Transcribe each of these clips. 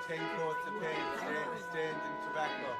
10 coats of paint stained in tobacco.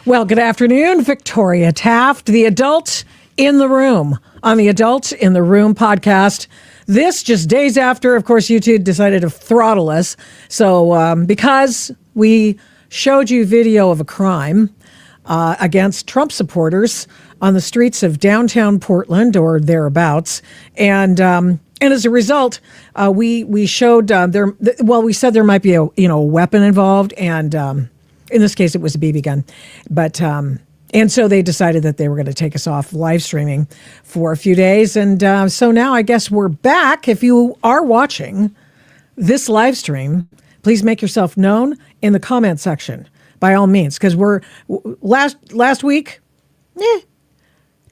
Well, good afternoon, Victoria Taft, the adult in the room on the Adult in the Room podcast. This just days after, of course, YouTube decided to throttle us. So because we showed you video of a crime against Trump supporters on the streets of downtown Portland or thereabouts, and as a result, we showed we said there might be a weapon involved, and in this case, it was a BB gun. But and so they decided that they were going to take us off live streaming for a few days. And so now I guess we're back. If you are watching this live stream, please make yourself known in the comment section by all means, because we're last week,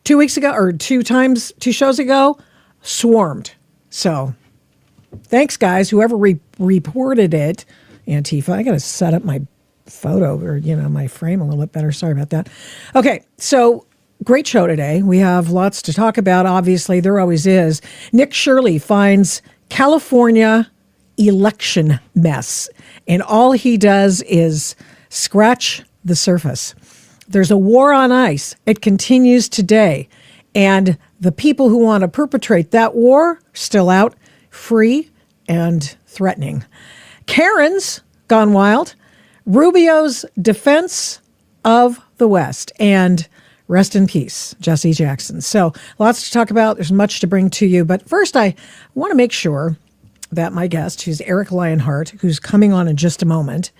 2 weeks ago, or two shows ago, swarmed. So thanks, guys. Whoever reported it, Antifa. I got to set up my photo or my frame a little bit better. Sorry about that. Okay, so great show today. We have lots to talk about. Obviously, there always is. Nick Shirley finds California election mess, and all he does is scratch the surface. There's a war on ice. It continues today, and the people who want to perpetrate that war still out, free and threatening. Karen's gone wild. Rubio's defense of the West, and rest in peace, Jesse Jackson. So lots to talk about. There's much to bring to you. But first, I want to make sure that my guest, who's Eric Lionheart, who's coming on in just a moment,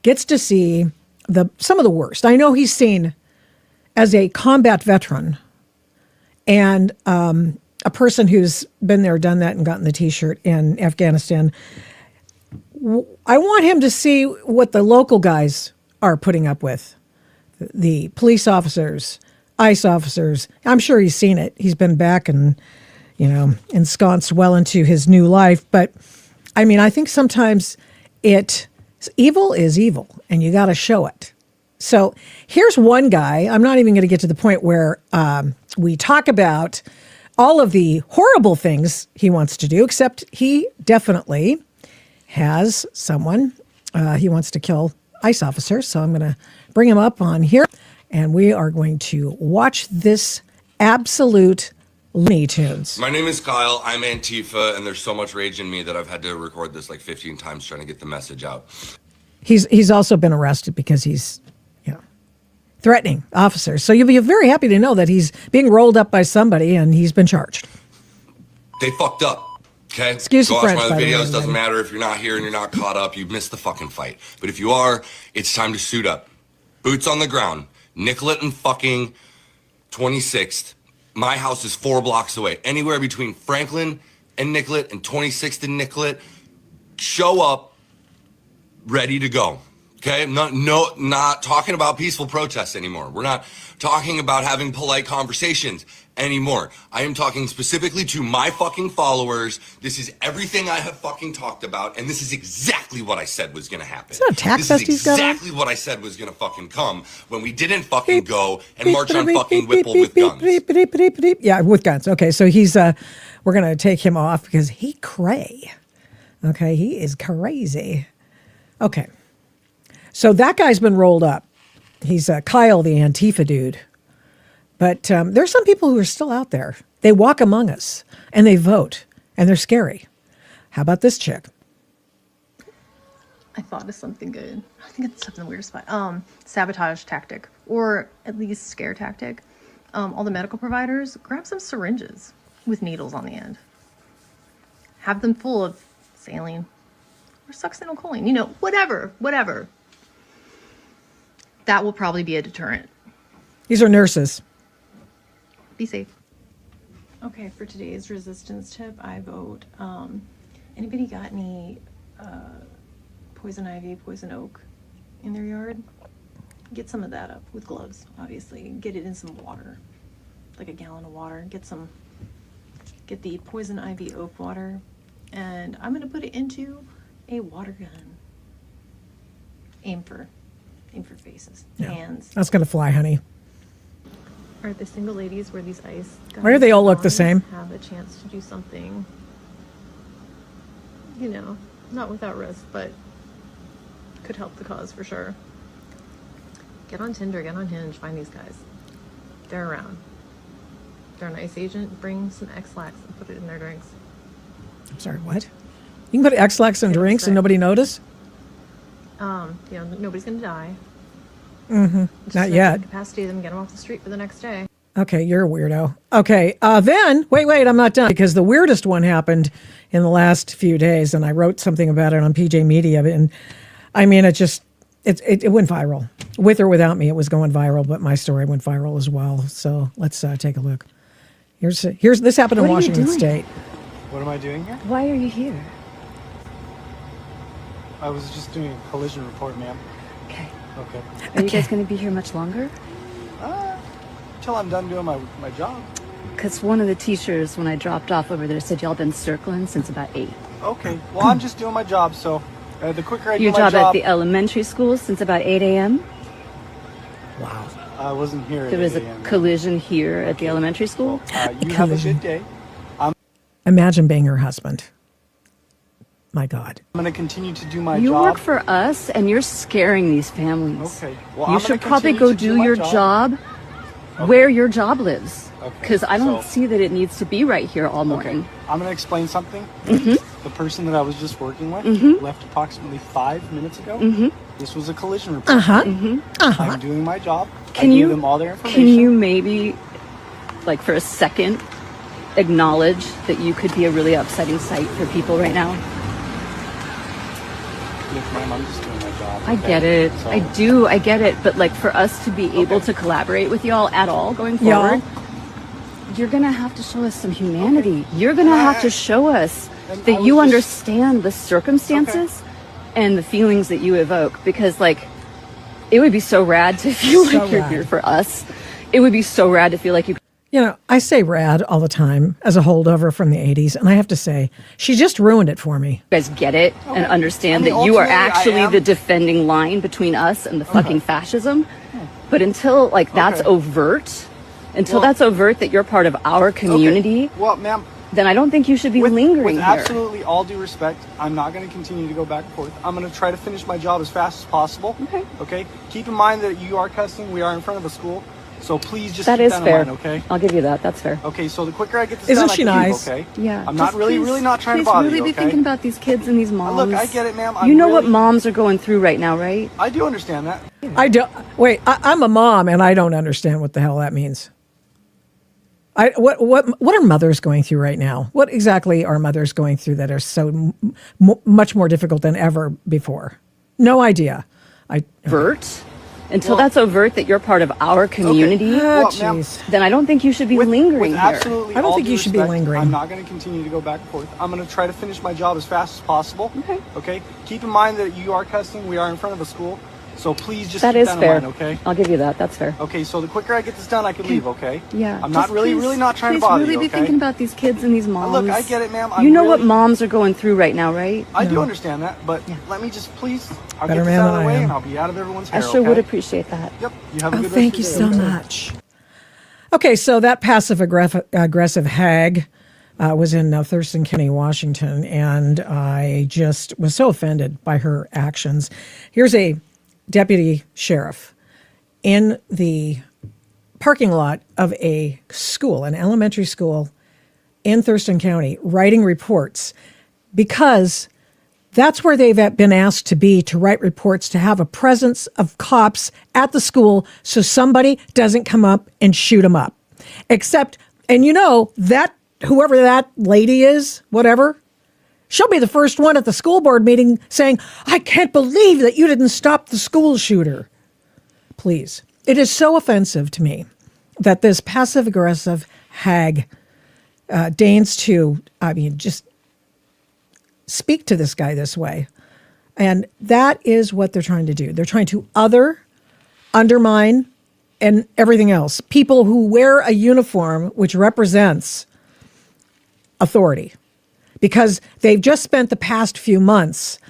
gets to see some of the worst. I know he's seen, as a combat veteran and a person who's been there, done that, and gotten the T-shirt in Afghanistan, I want him to see what the local guys are putting up with. The police officers, ICE officers. I'm sure he's seen it. He's been back and, ensconced well into his new life. But, I think sometimes evil is evil, and you got to show it. So here's one guy. I'm not even going to get to the point where we talk about all of the horrible things he wants to do, except he definitely has someone he wants to kill ICE officers. So I'm going to bring him up on here, and we are going to watch this absolute Looney Tunes. My name is Kyle. I'm Antifa, and there's so much rage in me that I've had to record this like 15 times trying to get the message out. He's also been arrested because he's, threatening officers. So you'll be very happy to know that he's being rolled up by somebody and he's been charged. They fucked up. Okay? Excuse Go the watch French, my other by the way, videos. Doesn't everybody. matter if you're not here and you're not caught up. You've missed the fucking fight. But if you are, it's time to suit up. Boots on the ground. Nicollet and fucking 26th. My house is 4 blocks away. Anywhere between Franklin and Nicollet and 26th and Nicollet. Show up, ready to go. Okay, not talking about peaceful protests anymore. We're not talking about having polite conversations anymore. I am talking specifically to my fucking followers. This is everything I have fucking talked about, and this is exactly what I said was gonna happen. Is that a tax This fest is he's got on? exactly what I said was gonna fucking come when we didn't fucking go and march on fucking Whipple with guns. Yeah, with guns. Okay, so he's we're gonna take him off because he cray. Okay, he is crazy. Okay. So that guy's been rolled up. He's Kyle, the Antifa dude. But there's some people who are still out there. They walk among us and they vote and they're scary. How about this chick? I thought of something good. I think it's something weird spot. Sabotage tactic, or at least scare tactic. All the medical providers, grab some syringes with needles on the end. Have them full of saline or succinylcholine. Whatever. That will probably be a deterrent. These are nurses. Be safe. Okay, for today's resistance tip, I vote. Anybody got any poison ivy, poison oak in their yard? Get some of that up with gloves, obviously. Get it in some water, like a gallon of water. Get the poison ivy oak water, and I'm gonna put it into a water gun. Aim for faces, hands. That's going to fly, honey. Are the single ladies where these ice guys Why do they all look the same? have a chance to do something, not without risk, but could help the cause for sure. Get on Tinder, get on Hinge, find these guys. They're around. They're an ICE agent. Bring some X-Lax and put it in their drinks. I'm sorry, what? You can put X-Lax in drinks and nobody notice? Nobody's gonna die. Not yet. Capacity them, get them off the street for the next day. Okay, you're a weirdo. Okay, then, wait, I'm not done because the weirdest one happened in the last few days and I wrote something about it on PJ Media and I mean, it went viral. With or without me, it was going viral, but my story went viral as well. So let's take a look. Here's this happened in What are you Washington doing? State. What am I doing here? Why are you here? I was just doing a collision report, ma'am. Okay. Okay. Are you guys going to be here much longer? Till I'm done doing my job. Because one of the teachers, when I dropped off over there, said y'all been circling since about 8. Okay. Well, I'm just doing my job, so the quicker I do Your my job job... at the elementary school since about 8 a.m.? Wow. I wasn't here at There was 8 a a.m. collision here at the elementary school? You have a good day. Imagine being her husband. My God. I'm going to continue to do my You job. work for us and you're scaring these families. Okay. Well, You I'm should gonna probably continue go to do my your job where your job lives. Okay, Because I don't so- see that it needs to be right here all morning. Okay. I'm going to explain something. The person that I was just working with left approximately 5 minutes ago. This was a collision report. I'm doing my job. Can I you gave them all their information. Can you maybe, like for a second, acknowledge that you could be a really upsetting sight for people right now? Look, ma'am, I'm just doing my job. I okay? get it. So- I get it. But like for us to be able to collaborate with y'all at all going Y'all? forward, you're going to have to show us some humanity. You're going to have to show us And I that was you just- understand the circumstances and the feelings that you evoke. Because like, it would be so rad to feel So like you're rad. here for us. It would be so rad to feel like you I say rad all the time as a holdover from the 80s, and I have to say, she just ruined it for me. guys get it and understand I mean, that you are ultimately, I actually am- the defending line between us and the fucking fascism. But until like that's Okay. overt, until Well- that's overt that you're part of our community, Okay. Well, ma'am, then I don't think you should be lingering with here. absolutely all due respect, I'm not going to continue to go back and forth. I'm going to try to finish my job as fast as possible. Okay. Okay. Keep in mind that you are cussing. We are in front of a school. So please just That keep is that fair. in mind, okay? I'll give you that. That's fair. Okay, so the quicker I get this Isn't done, she I can nice? leave, okay? Yeah. I'm not really not trying to bother really you, be okay? thinking about these kids and these moms. Look, I get it, ma'am. You know what moms are going through right now, right? I do understand that. I don't. Wait, I'm a mom, and I don't understand what the hell that means. What are mothers going through right now? What exactly are mothers going through that are so much more difficult than ever before? No idea. Overt? Until that's overt that you're part of our community, Well, ma'am, jeez. then I don't think you should be lingering with here. absolutely I don't all think due you should be respect, lingering. I'm not going to continue to go back and forth. I'm going to try to finish my job as fast as possible. Okay. Okay? Keep in mind that you are cussing. We are in front of a school. So please just That keep is that fair. in mind, okay? I'll give you that. That's fair. Okay, so the quicker I get this done, I can leave, okay? Yeah. I'm not Just really not trying to please bother really you, be okay? thinking about these kids and these moms. Look, I get it, ma'am. You know what moms are going through right now, right? I do understand that, but let me just please, I'll Better get this man out of than the I way am. and I'll be out of everyone's I hair, sure okay? would appreciate that. Yep, you have a good Thank you rest of so your day, okay? much. Okay, so that passive aggressive hag was in Thurston County, Washington, and I just was so offended by her actions. Here's a deputy sheriff in the parking lot of a school, an elementary school in Thurston County, writing reports because that's where they've been asked to be, to write reports, to have a presence of cops at the school so somebody doesn't come up and shoot them up. Except, and you know, that whoever that lady is, whatever, she'll be the first one at the school board meeting saying, I can't believe that you didn't stop the school shooter. Please. It is so offensive to me that this passive-aggressive hag deigns to, just speak to this guy this way. And that is what they're trying to do. They're trying to undermine, and everything else. People who wear a uniform which represents authority. Because they've just spent the past few months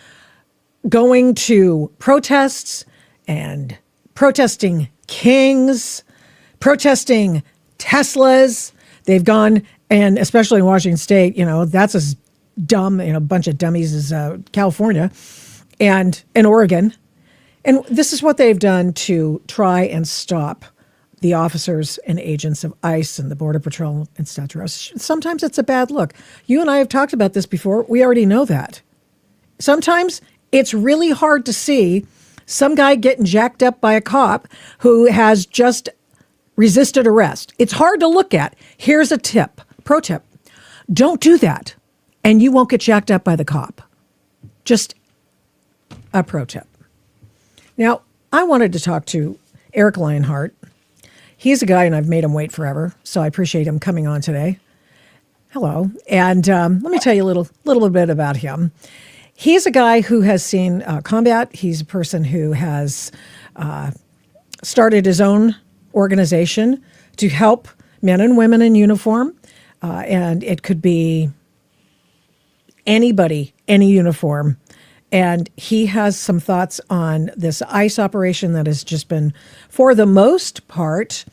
going to protests and protesting Kings, protesting Teslas. They've gone, and especially in Washington State, that's as dumb, a bunch of dummies as California and Oregon. And this is what they've done to try and stop the officers and agents of ICE and the Border Patrol, etc. Sometimes it's a bad look. You and I have talked about this before. We already know that. Sometimes it's really hard to see some guy getting jacked up by a cop who has just resisted arrest. It's hard to look at. Here's a tip, pro tip. Don't do that, and you won't get jacked up by the cop. Just a pro tip. Now, I wanted to talk to Eric Lionheart. He's a guy, and I've made him wait forever, so I appreciate him coming on today. Hello. And let me tell you a little bit about him. He's a guy who has seen combat. He's a person who has started his own organization to help men and women in uniform. And it could be anybody, any uniform. And he has some thoughts on this ICE operation that has just been, for the most part,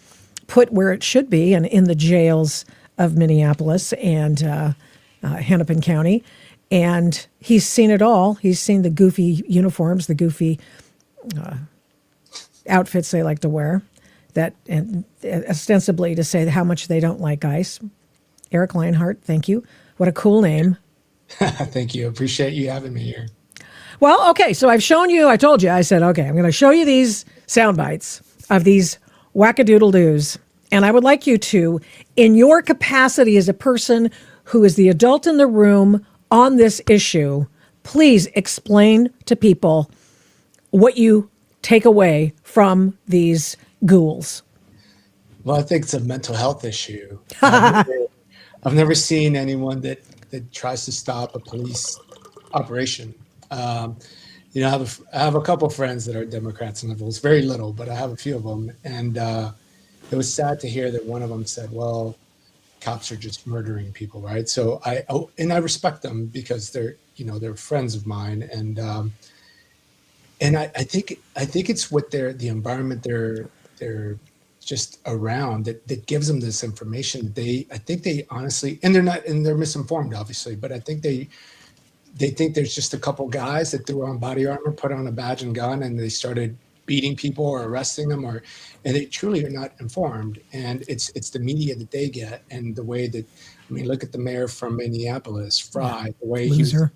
put where it should be and in the jails of Minneapolis and Hennepin County. And he's seen it all. He's seen the goofy uniforms, the goofy outfits they like to wear, that and ostensibly to say how much they don't like ICE. Eric Lionheart, thank you. What a cool name. Thank you. Appreciate you having me here. Well, okay, so I've shown you, I told you, I said, okay, I'm going to show you these sound bites of these wackadoodle-doos. And I would like you to, in your capacity as a person who is the adult in the room on this issue, please explain to people what you take away from these ghouls. Well, I think it's a mental health issue. I've never seen anyone that tries to stop a police operation. I have a couple of friends that are Democrats and liberals, very little, but I have a few of them. And it was sad to hear that one of them said, well, cops are just murdering people, right? So I respect them because they're friends of mine. And I think it's what the environment they're just around that gives them this information. I think they honestly, and they're misinformed, obviously, but I think they think there's just a couple guys that threw on body armor, put on a badge and gun, and they started beating people or arresting them, and they truly are not informed. And it's the media that they get, and the way that, I mean, look at the mayor from Minneapolis, Fry, the way he was Loser.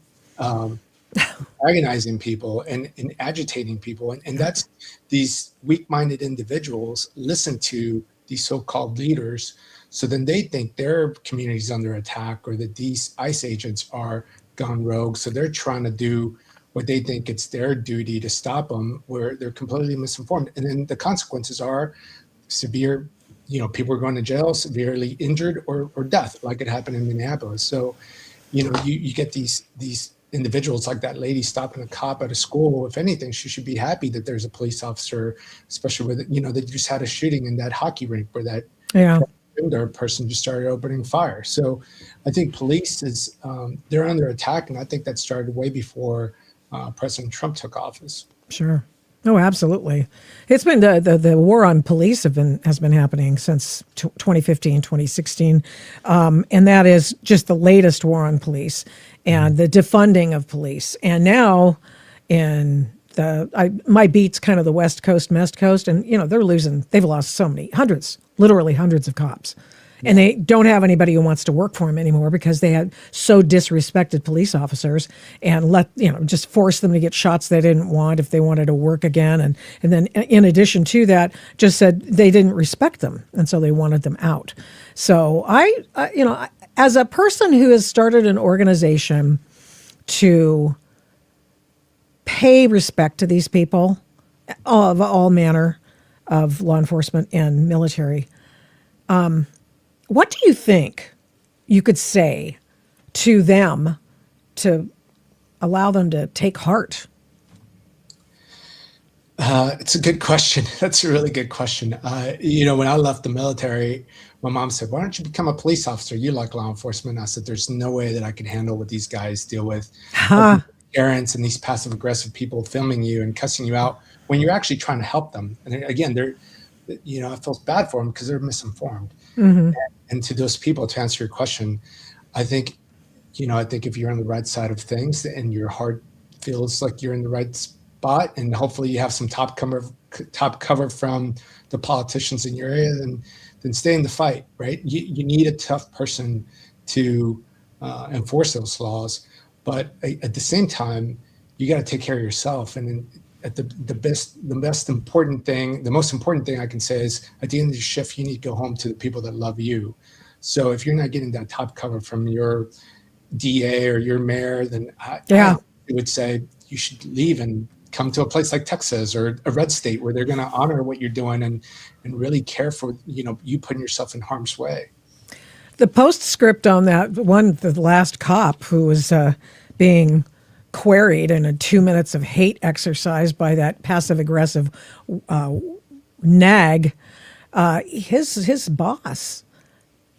agonizing people and agitating people. And that's these weak-minded individuals listen to these so-called leaders. So then they think their community's under attack, or that these ICE agents are gone rogue. So they're trying to do what they think it's their duty to stop them, where they're completely misinformed. And then the consequences are severe, people are going to jail, severely injured, or death, like it happened in Minneapolis. So, you get these individuals like that lady stopping a cop at a school. If anything, she should be happy that there's a police officer, especially with, they just had a shooting in that hockey rink where that person just started opening fire. So I think police is, they're under attack. And I think that started way before President Trump took office. Sure. Oh, absolutely. It's been the war on police has been happening since 2015, 2016. And that is just the latest war on police and the defunding of police. And now in my beat's kind of the West Coast, and, they've lost so many, literally hundreds of cops. And they don't have anybody who wants to work for them anymore because they had so disrespected police officers and just forced them to get shots they didn't want if they wanted to work again. And then in addition to that, just said they didn't respect them. And so they wanted them out. So I as a person who has started an organization to pay respect to these people of all manner of law enforcement and military, what do you think you could say to them to allow them to take heart? It's a good question. That's a really good question. When I left the military, my mom said, "Why don't you become a police officer? You like law enforcement." I said, "There's no way that I can handle what these guys deal with. Parents and these passive aggressive people filming you and cussing you out when you're actually trying to help them." And again, I feel bad for them because they're misinformed. Mm-hmm. And to those people, to answer your question, I think if you're on the right side of things and your heart feels like you're in the right spot, and hopefully you have some top cover from the politicians in your area, then stay in the fight, right? You need a tough person to enforce those laws. But at the same time, you got to take care of yourself. And at the most important thing I can say is, at the end of the shift, you need to go home to the people that love you. So if you're not getting that top cover from your DA or your mayor, then I would say you should leave and come to a place like Texas or a red state where they're going to honor what you're doing and really care for, you putting yourself in harm's way. The postscript on that one, the last cop who was being queried in a 2 minutes of hate exercise by that passive aggressive nag, his boss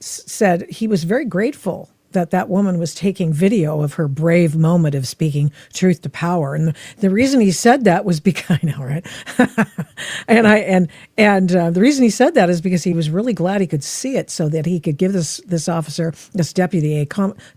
said he was very grateful that woman was taking video of her brave moment of speaking truth to power. And the reason he said that was because, I know, right? The reason he said that is because he was really glad he could see it so that he could give this officer, this deputy, a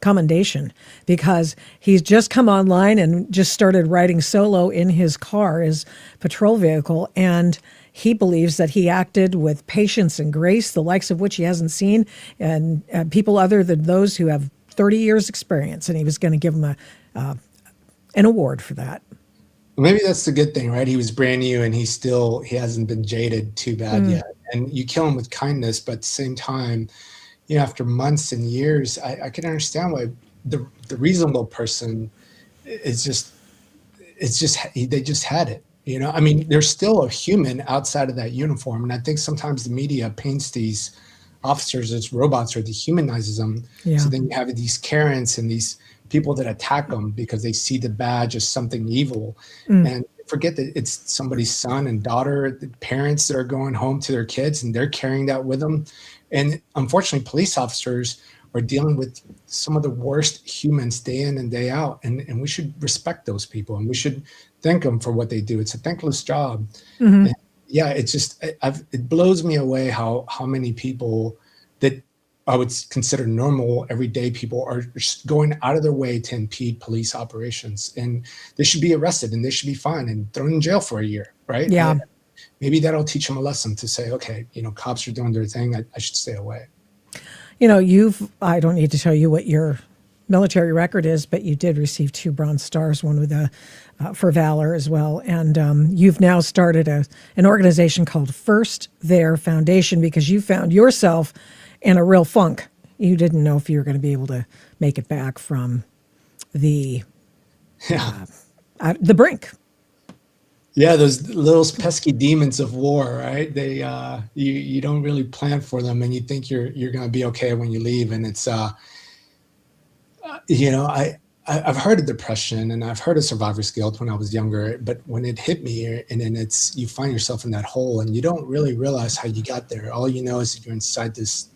commendation, because he's just come online and just started riding solo in his car, his patrol vehicle, and he believes that he acted with patience and grace, the likes of which he hasn't seen, and people other than those who have 30 years experience. And he was going to give him an award for that. Well, maybe that's the good thing, right? He was brand new and he hasn't been jaded too bad yet. And you kill him with kindness, but at the same time, after months and years, I can understand why the reasonable person is they just had it. I mean, there's still a human outside of that uniform. And I think sometimes the media paints these officers as robots or dehumanizes them. Yeah. So then you have these Karens and these people that attack them because they see the badge as something evil. And forget that it's somebody's son and daughter, the parents that are going home to their kids and they're carrying that with them. And unfortunately, police officers are dealing with some of the worst humans day in and day out. And we should respect those people and we should thank them for what they do. It's a thankless job. Mm-hmm. It's just, it blows me away how many people that I would consider normal, everyday people are just going out of their way to impede police operations, and they should be arrested and they should be fined and thrown in jail for a year, right? Yeah. Maybe that'll teach them a lesson to say, okay, cops are doing their thing. I should stay away. I don't need to tell you what your military record is, but you did receive 2 Bronze Stars, one with for valor as well. And you've now started an organization called First There Foundation because you found yourself in a real funk. You didn't know if you were going to be able to make it back from the brink. Yeah, those little pesky demons of war, right? They you don't really plan for them, and you think you're going to be okay when you leave, and it's I've heard of depression and I've heard of survivor's guilt when I was younger, but when it hit me, and then you find yourself in that hole, and you don't really realize how you got there. All you know is that you're inside this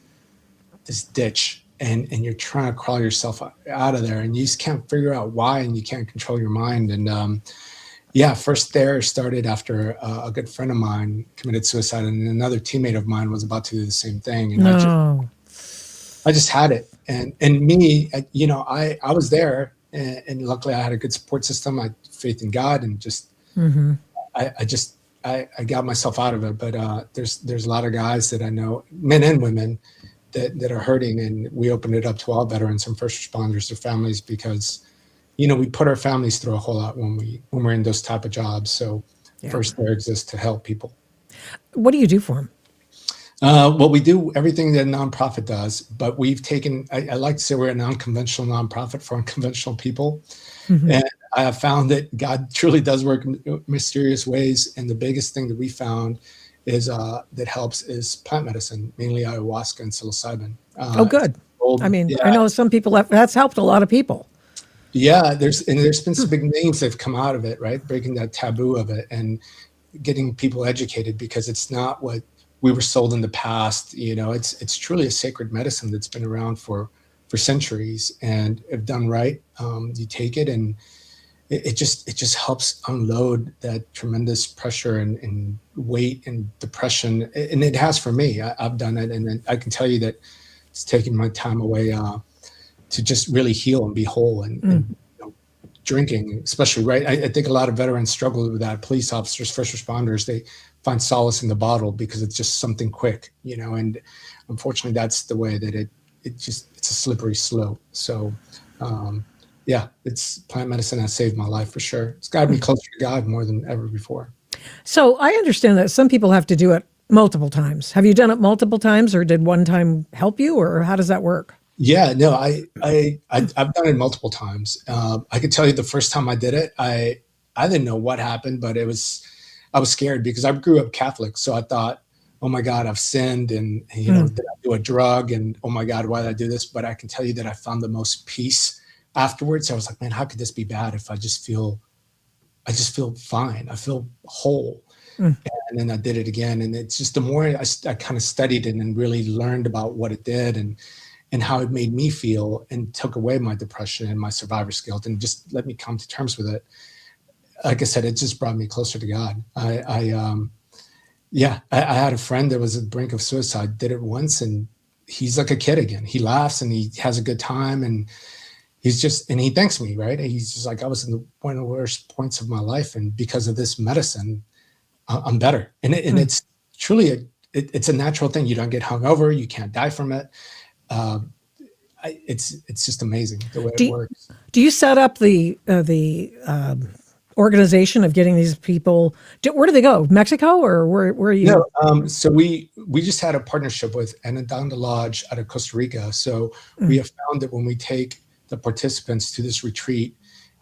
ditch, and you're trying to crawl yourself out of there, and you just can't figure out why, and you can't control your mind, and First There started after a good friend of mine committed suicide, and another teammate of mine was about to do the same thing. And I just had it. And me, I was there, and luckily I had a good support system. I had faith in God, and just, I got myself out of it. But there's a lot of guys that I know, men and women, that are hurting. And we opened it up to all veterans and first responders, their families, because we put our families through a whole lot when we're in those type of jobs. So First There exists to help people. What do you do for them? Well, we do everything that a nonprofit does, but we've taken, I like to say we're a non-conventional nonprofit for unconventional people. Mm-hmm. And I have found that God truly does work in mysterious ways. And the biggest thing that we found is that helps is plant medicine, mainly ayahuasca and psilocybin. Good. I know some people that's helped a lot of people. Yeah, there's been some big names that have come out of it, right? Breaking that taboo of it and getting people educated, because it's not what we were sold in the past. It's truly a sacred medicine that's been around for centuries, and if done right, you take it and it just helps unload that tremendous pressure and weight and depression. And it has for me. I've done it, and I can tell you that it's taken my time away to just really heal and be whole. And drinking, especially, right? I think a lot of veterans struggle with that. Police officers, first responders, they find solace in the bottle because it's just something quick, and unfortunately that's the way that it's a slippery slope. So it's plant medicine has saved my life for sure. It's got me closer to God more than ever before. So I understand that some people have to do it multiple times. Have you done it multiple times, or did one time help you, or how does that work? Yeah, no, I've done it multiple times. I could tell you the first time I did it, I didn't know what happened, but I was scared because I grew up Catholic. So I thought, oh my God, I've sinned, and did I do a drug? And oh my God, why did I do this? But I can tell you that I found the most peace afterwards. I was like, man, how could this be bad if I just feel fine. I feel whole. And then I did it again. And it's just the more I kind of studied it and really learned about what it did and how it made me feel, and took away my depression and my survivor's guilt and just let me come to terms with it. Like I said, it just brought me closer to God. I had a friend that was at the brink of suicide, did it once, and he's like a kid again. He laughs and he has a good time, and he thanks me, right? And he's just like, I was in one of the worst points of my life, and because of this medicine, I'm better. And it's truly it's a natural thing. You don't get hungover. You can't die from it. It's just amazing the way it works. Do you set up the organization of getting these people? Where do they go? Mexico, or where are you? No, so we just had a partnership with Antifa Lodge out of Costa Rica. So we have found that when we take the participants to this retreat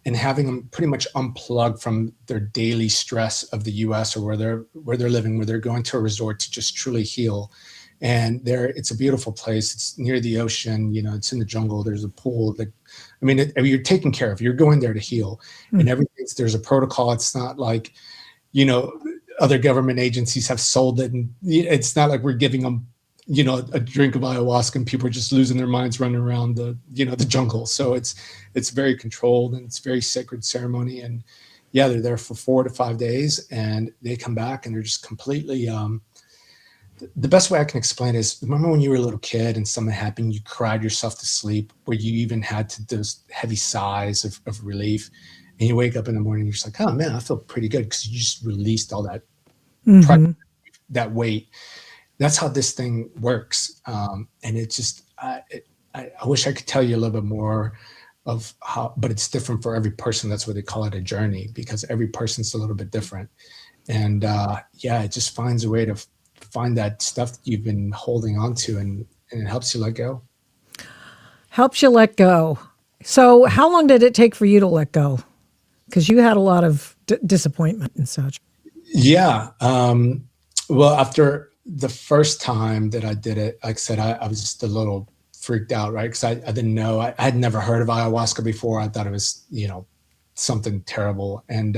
and having them pretty much unplug from their daily stress of the U.S. or where they're living, where they're going to a resort to just truly heal. And it's a beautiful place. It's near the ocean. It's in the jungle. There's a pool. You're taken care of. You're going there to heal, and there's a protocol. It's not like, other government agencies have sold it, and it's not like we're giving them, a drink of ayahuasca and people are just losing their minds running around the jungle. So it's very controlled, and it's very sacred ceremony. And they're there for 4 to 5 days, and they come back and they're just completely, The best way I can explain is, remember when you were a little kid and something happened, you cried yourself to sleep, where you even had to those heavy sighs of relief, and you wake up in the morning, you're just like, oh man, I feel pretty good because you just released all that that weight. That's how this thing works, and it just I wish I could tell you a little bit more of how, but it's different for every person. That's why they call it a journey, because every person's a little bit different. And yeah, it just finds a way to find that stuff that you've been holding on to, and it helps you let go. Helps you let go. So how long did it take for you to let go? Because you had a lot of disappointment and such. Yeah. Well, after the first time that I did it, like I said, I was just a little freaked out, right? Because I didn't know. I had never heard of ayahuasca before. I thought it was, something terrible. And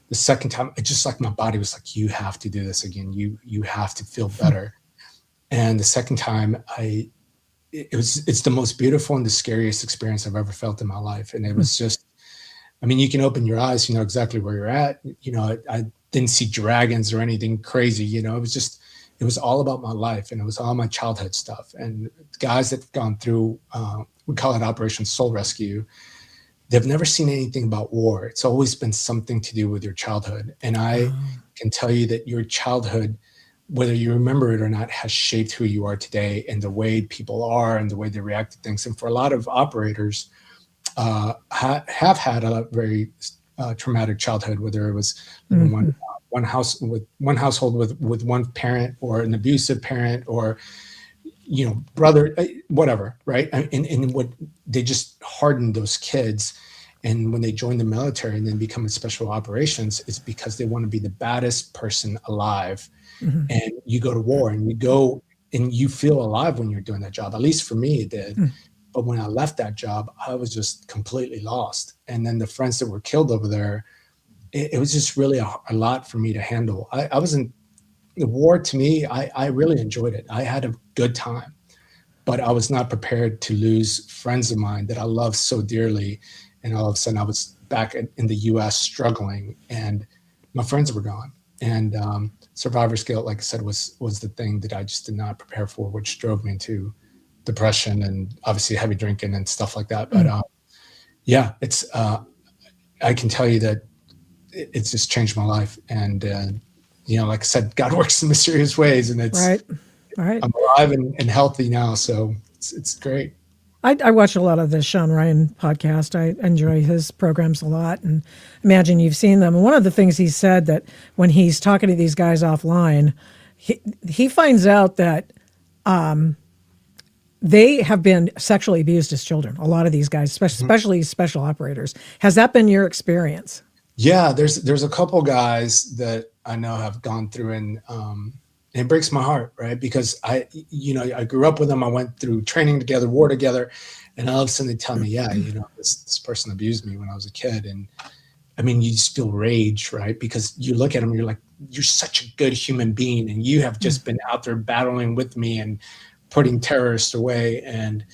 the second time, it just like my body was like, you have to do this again. You have to feel better. And the second time, it's the most beautiful and the scariest experience I've ever felt in my life. And it was just, I mean, you can open your eyes, you know exactly where you're at. I didn't see dragons or anything crazy. It was all about my life, and it was all my childhood stuff. And guys that have gone through, we call it Operation Soul Rescue, they've never seen anything about war. It's always been something to do with your childhood. And I can tell you that your childhood, whether you remember it or not, has shaped who you are today and the way people are and the way they react to things. And for a lot of operators, have had a very traumatic childhood, whether it was one household with one parent, or an abusive parent, or brother, whatever, right? And what they just hardened those kids. And when they join the military and then become in special operations, it's because they want to be the baddest person alive. And you go to war and you go and you feel alive when you're doing that job. At least for me, it did. But when I left that job, I was just completely lost. And then the friends that were killed over there, it was just really a lot for me to handle. I was in the war. To me, I really enjoyed it. I had a good time, but I was not prepared to lose friends of mine that I love so dearly. And all of a sudden I was back in the US struggling, and my friends were gone. And survivor's guilt, like I said, was the thing that I just did not prepare for, which drove me into depression and obviously heavy drinking and stuff like that. But yeah, it's I can tell you that it's just changed my life. And like I said, God works in mysterious ways, and it's right. I'm alive and healthy now, so it's great. I watch a lot of the Sean Ryan podcast. I enjoy his programs a lot, and imagine you've seen them. And one of the things he said, that when he's talking to these guys offline, he finds out that they have been sexually abused as children. A lot of these guys, especially special operators. Has that been your experience? Yeah, there's a couple guys that I know have gone through, and it breaks my heart, right? Because I grew up with them. I went through training together, war together, and all of a sudden they tell me, yeah, this person abused me when I was a kid. And I mean, you just feel rage, right? Because you look at them, you're like, you're such a good human being, and you have just been out there battling with me and putting terrorists away, and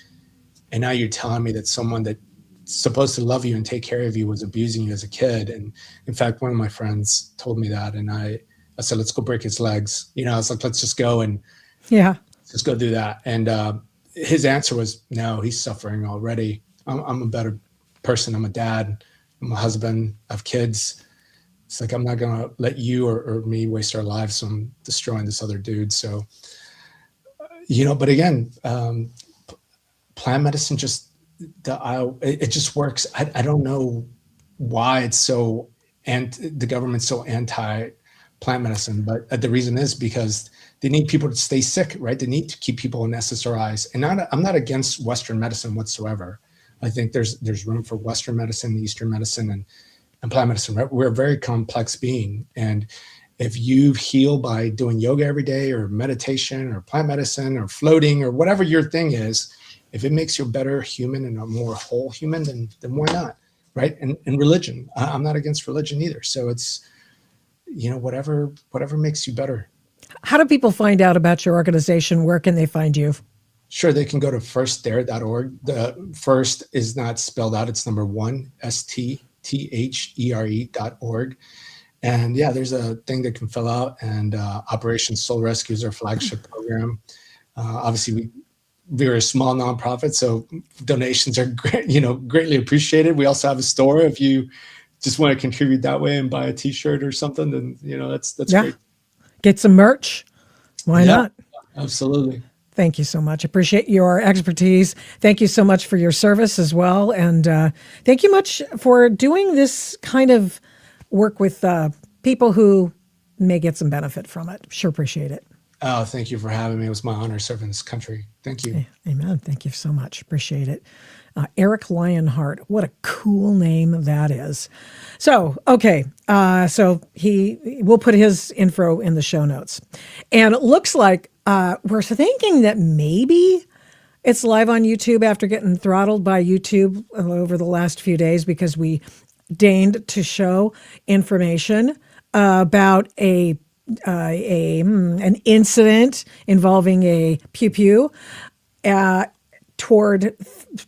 now you're telling me that someone that's supposed to love you and take care of you was abusing you as a kid. And in fact, one of my friends told me that, and I said, let's go break his legs. I was like, let's just go and let's go do that. And his answer was, no, he's suffering already. I'm a better person. I'm a dad. I'm a husband. I have kids. It's like, I'm not going to let you or me waste our lives. So I'm destroying this other dude. So, but again, plant medicine it just works. I don't know why it's so, and the government's so anti plant medicine, but the reason is because they need people to stay sick, right? They need to keep people in SSRIs. And I'm not against Western medicine whatsoever. I think there's room for Western medicine, Eastern medicine, and plant medicine. Right? We're a very complex being. And if you heal by doing yoga every day, or meditation, or plant medicine, or floating, or whatever your thing is, if it makes you a better human and a more whole human, then why not, right? And religion, I'm not against religion either. So it's, whatever makes you better. How do people find out about your organization? Where can they find you? Sure, they can go to firstdare.org. The first is not spelled out. It's number one, STTHERE.org. And yeah, there's a thing they can fill out, and Operation Soul Rescue is our flagship program. Obviously, we're a small nonprofit, so donations are greatly appreciated. We also have a store. If you just want to contribute that way and buy a T-shirt or something, then that's great. Get some merch. Why not? Absolutely. Thank you so much. Appreciate your expertise. Thank you so much for your service as well. And thank you much for doing this kind of work with people who may get some benefit from it. Sure appreciate it. Oh, thank you for having me. It was my honor serving this country. Thank you. Amen. Thank you so much. Appreciate it. Eric Lionheart. What a cool name that is. So, okay. So we'll put his info in the show notes. And it looks like we're thinking that maybe it's live on YouTube after getting throttled by YouTube over the last few days because we deigned to show information about an incident involving a pew-pew toward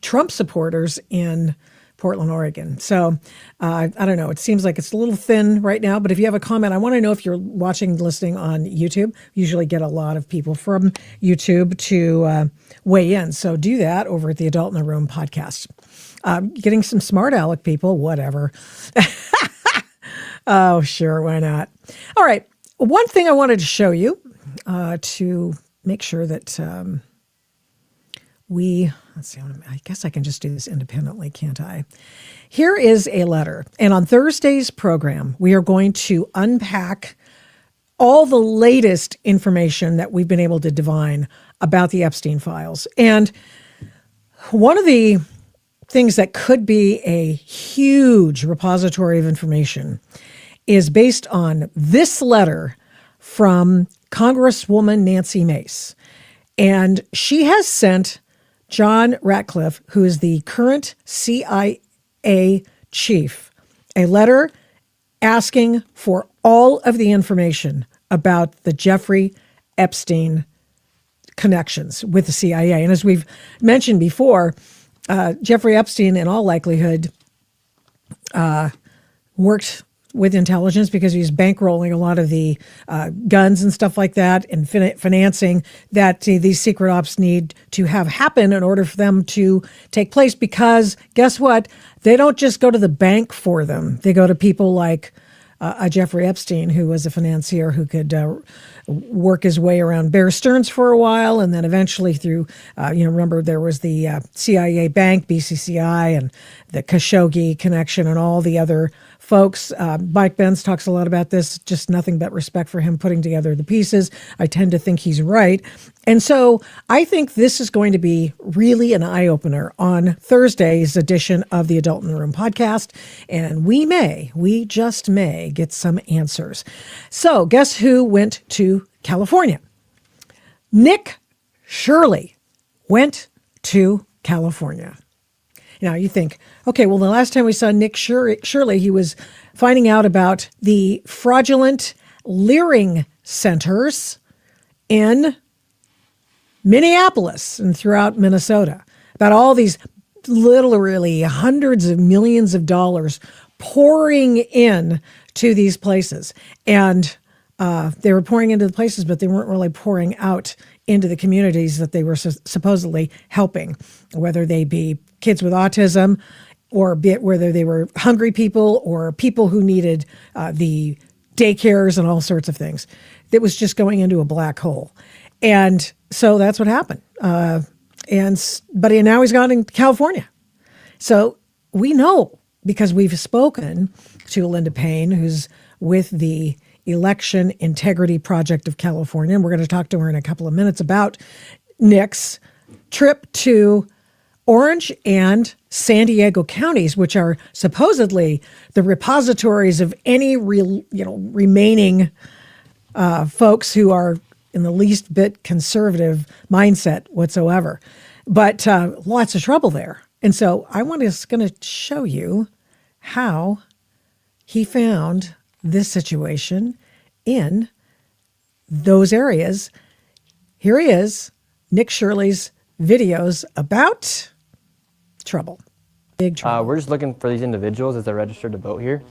Trump supporters in Portland, Oregon. So I don't know. It seems like it's a little thin right now, but if you have a comment, I want to know if you're watching, listening on YouTube. Usually get a lot of people from YouTube to weigh in. So do that over at the Adult in the Room podcast. Getting some smart aleck people, whatever. Oh, sure. Why not? All right. One thing I wanted to show you to make sure that let's see, I guess I can just do this independently, can't I? Here is a letter. And on Thursday's program, we are going to unpack all the latest information that we've been able to divine about the Epstein files. And one of the things that could be a huge repository of information is based on this letter from Congresswoman Nancy Mace. And she has sent John Ratcliffe, who is the current CIA chief, a letter asking for all of the information about the Jeffrey Epstein connections with the CIA. And as we've mentioned before, Jeffrey Epstein, in all likelihood, worked with intelligence because he was bankrolling a lot of the guns and stuff like that and financing that these secret ops need to have happen in order for them to take place. Because guess what? They don't just go to the bank for them. They go to people like Jeffrey Epstein, who was a financier who could work his way around Bear Stearns for a while. And then eventually through, remember there was the CIA bank, BCCI, and the Khashoggi connection and all the other folks. Mike Benz talks a lot about this, just nothing but respect for him putting together the pieces. I tend to think he's right. And so I think this is going to be really an eye-opener on Thursday's edition of the Adult in the Room podcast. And we just may get some answers. So guess who went to California? Nick Shirley went to California. Now you think, okay, well, the last time we saw Nick Shirley, he was finding out about the fraudulent leering centers in Minneapolis and throughout Minnesota, about all these literally hundreds of millions of dollars pouring in to these places. And they were pouring into the places, but they weren't really pouring out into the communities that they were supposedly helping, whether they be kids with autism or whether they were hungry people or people who needed the daycares and all sorts of things. It was just going into a black hole. And so that's what happened. But now he's gone in California. So we know because we've spoken to Linda Paine, who's with the Election Integrity Project of California. And we're going to talk to her in a couple of minutes about Nick's trip to Orange and San Diego counties, which are supposedly the repositories of any remaining folks who are in the least bit conservative mindset whatsoever. But lots of trouble there. And so I'm just going to show you how he found this situation in those areas. Here he is, Nick Shirley's videos about trouble. Big trouble. We're just looking for these individuals as they're registered to vote here.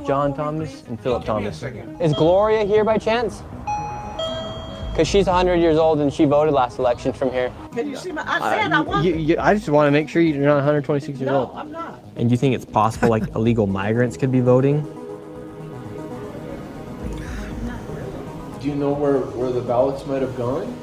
John Thomas and Philip Thomas. Is Gloria here by chance? Because she's 100 years old and she voted last election from here. Can you see my? I said I want. I just want to make sure you're not 126 years old. No, I'm not. And do you think it's possible like illegal migrants could be voting? Do you know where the ballots might have gone?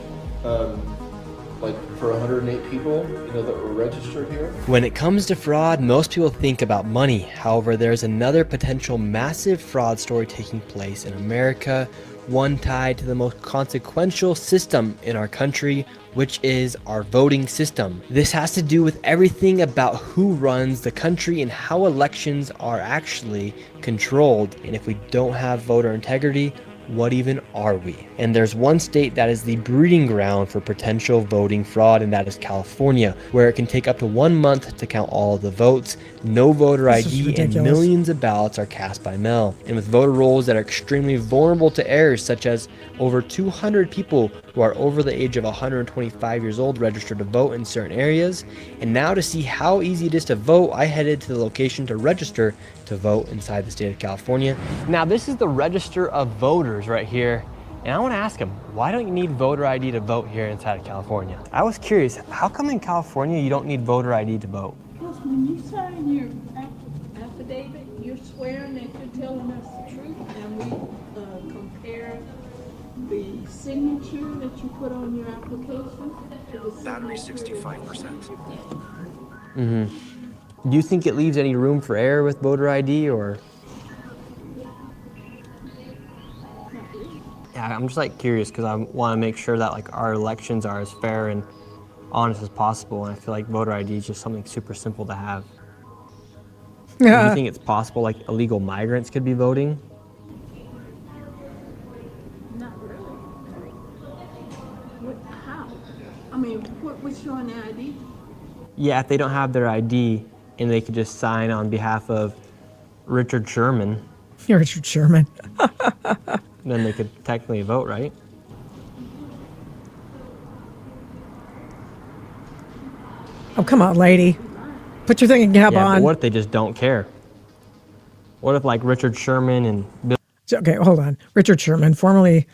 Like for 108 people, that were registered here? When it comes to fraud, most people think about money. However, there's another potential massive fraud story taking place in America, one tied to the most consequential system in our country, which is our voting system. This has to do with everything about who runs the country and how elections are actually controlled. And if we don't have voter integrity, what even are we? And there's one state that is the breeding ground for potential voting fraud, and that is California, where it can take up to 1 month to count all of the votes, no voter ID, and millions of ballots are cast by mail. And with voter rolls that are extremely vulnerable to errors, such as over 200 people who are over the age of 125 years old registered to vote in certain areas. And now to see how easy it is to vote, I headed to the location to register to vote inside the state of California. Now this is the register of voters right here. And I want to ask them, why don't you need voter ID to vote here inside of California? I was curious, how come in California you don't need voter ID to vote? Because when you sign your affidavit, you're swearing that you're telling us the truth, and we compare the signature that you put on your application to the Battery 65%. Do you think it leaves any room for error with voter ID, or? Yeah, I'm just like curious because I want to make sure that like our elections are as fair and honest as possible, and I feel like voter ID is just something super simple to have. Do you think it's possible like illegal migrants could be voting? Not really. How? I mean, what's showing their ID? Yeah, if they don't have their ID and they could just sign on behalf of Richard Sherman, Richard Sherman. then they could technically vote, right? Oh, come on, lady. Put your thinking cap Yeah, on. but what if they just don't care? What if like Richard Sherman and Bill? Okay, hold on. Richard Sherman, formerly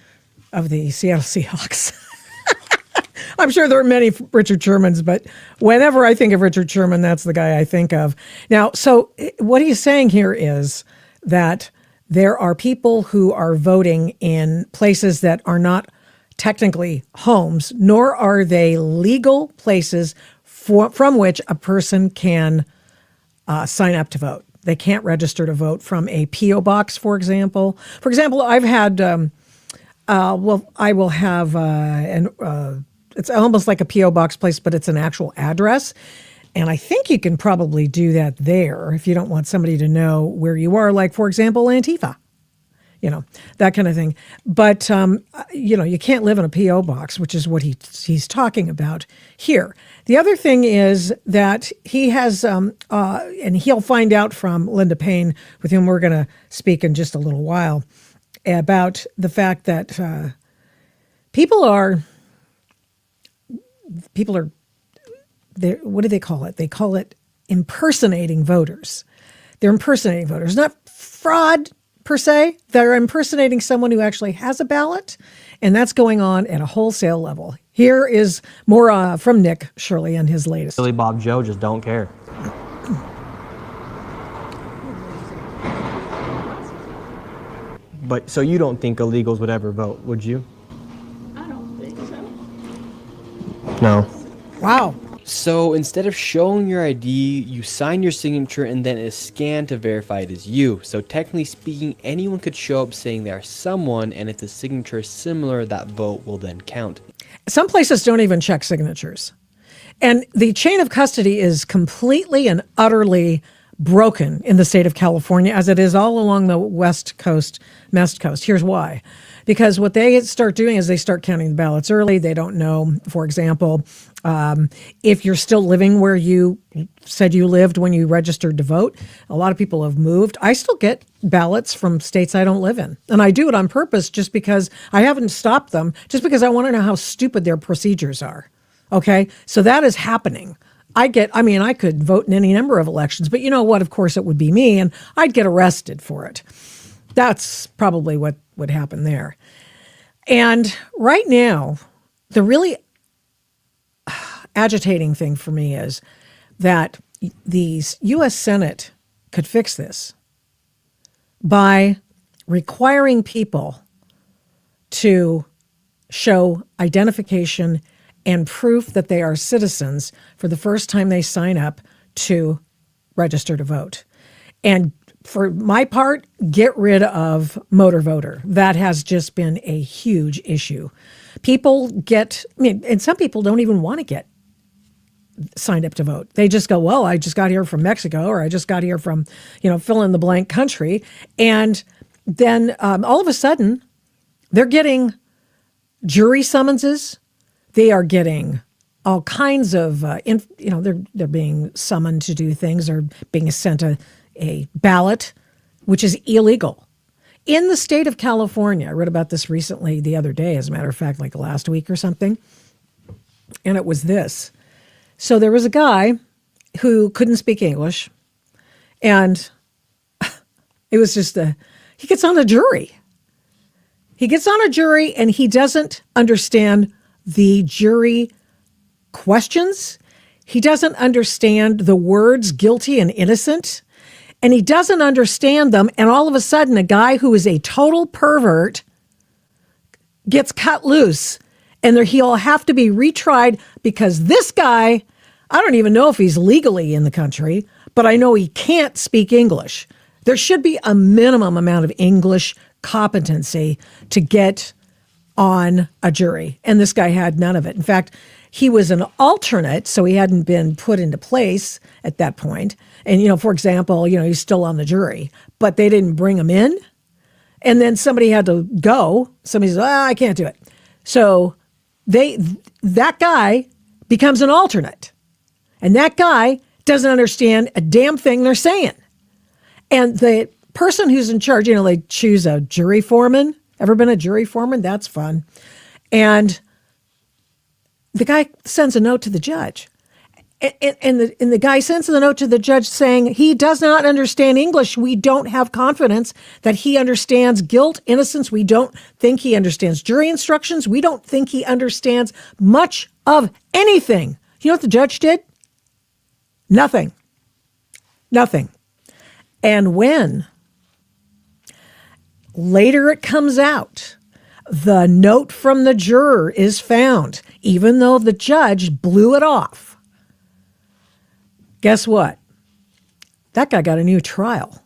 of the Seattle Seahawks. I'm sure there are many Richard Shermans, but whenever I think of Richard Sherman, that's the guy I think of. Now, so what he's saying here is that there are people who are voting in places that are not technically homes, nor are they legal places from which a person can sign up to vote. They can't register to vote from a P.O. box, for example. For example, I've had, I will have it's almost like a P.O. box place, but it's an actual address. And I think you can probably do that there if you don't want somebody to know where you are, like, for example, Antifa, that kind of thing. But, you can't live in a P.O. box, which is what he's talking about here. The other thing is that he has, and he'll find out from Linda Paine, with whom we're going to speak in just a little while, about the fact that people are, what do they call it? They call it impersonating voters. They're impersonating voters, not fraud per se. They're impersonating someone who actually has a ballot, and that's going on at a wholesale level. Here is more from Nick Shirley and his latest. Billy Bob Joe just don't care. But so you don't think illegals would ever vote, would you? I don't think so. No. Wow. So instead of showing your ID, you sign your signature and then it is scanned to verify it is you. So technically speaking, anyone could show up saying they are someone, and if the signature is similar, that vote will then count. Some places don't even check signatures. And the chain of custody is completely and utterly broken in the state of California, as it is all along the West Coast. Here's why. Because what they start doing is they start counting the ballots early. They don't know, for example, if you're still living where you said you lived when you registered to vote. A lot of people have moved. I still get ballots from states I don't live in. And I do it on purpose just because I haven't stopped them, just because I want to know how stupid their procedures are. Okay? So that is happening. I could vote in any number of elections, but you know what? Of course, it would be me, and I'd get arrested for it. That's probably what would happen there. And right now, the really agitating thing for me is that the U.S. Senate could fix this by requiring people to show identification and proof that they are citizens for the first time they sign up to register to vote. And for my part, get rid of motor voter. That has just been a huge issue. And some people don't even want to get signed up to vote. They just go, well, I just got here from Mexico, or I just got here from, fill in the blank country. And then all of a sudden, they're getting jury summonses. They are getting all kinds of, they're being summoned to do things, or being sent a ballot, which is illegal. In the state of California, I read about this recently the other day, as a matter of fact, like last week or something. And it was this. So there was a guy who couldn't speak English, and it was just he gets on a jury. He gets on a jury, and he doesn't understand the jury questions. He doesn't understand the words guilty and innocent, and he doesn't understand them. And all of a sudden, a guy who is a total pervert gets cut loose, and he'll have to be retried because this guy, I don't even know if he's legally in the country, but I know he can't speak English. There should be a minimum amount of English competency to get on a jury. And this guy had none of it. In fact, he was an alternate, so he hadn't been put into place at that point. And, for example, he's still on the jury, but they didn't bring him in. And then somebody had to go. Somebody says, I can't do it. So that guy becomes an alternate. And that guy doesn't understand a damn thing they're saying. And the person who's in charge, they choose a jury foreman. Ever been a jury foreman? That's fun. And the guy sends a note to the judge. And the guy sends the note to the judge saying he does not understand English. We don't have confidence that he understands guilt, innocence. We don't think he understands jury instructions. We don't think he understands much of anything. You know what the judge did? Nothing. And when later it comes out, the note from the juror is found, even though the judge blew it off. Guess what? That guy got a new trial.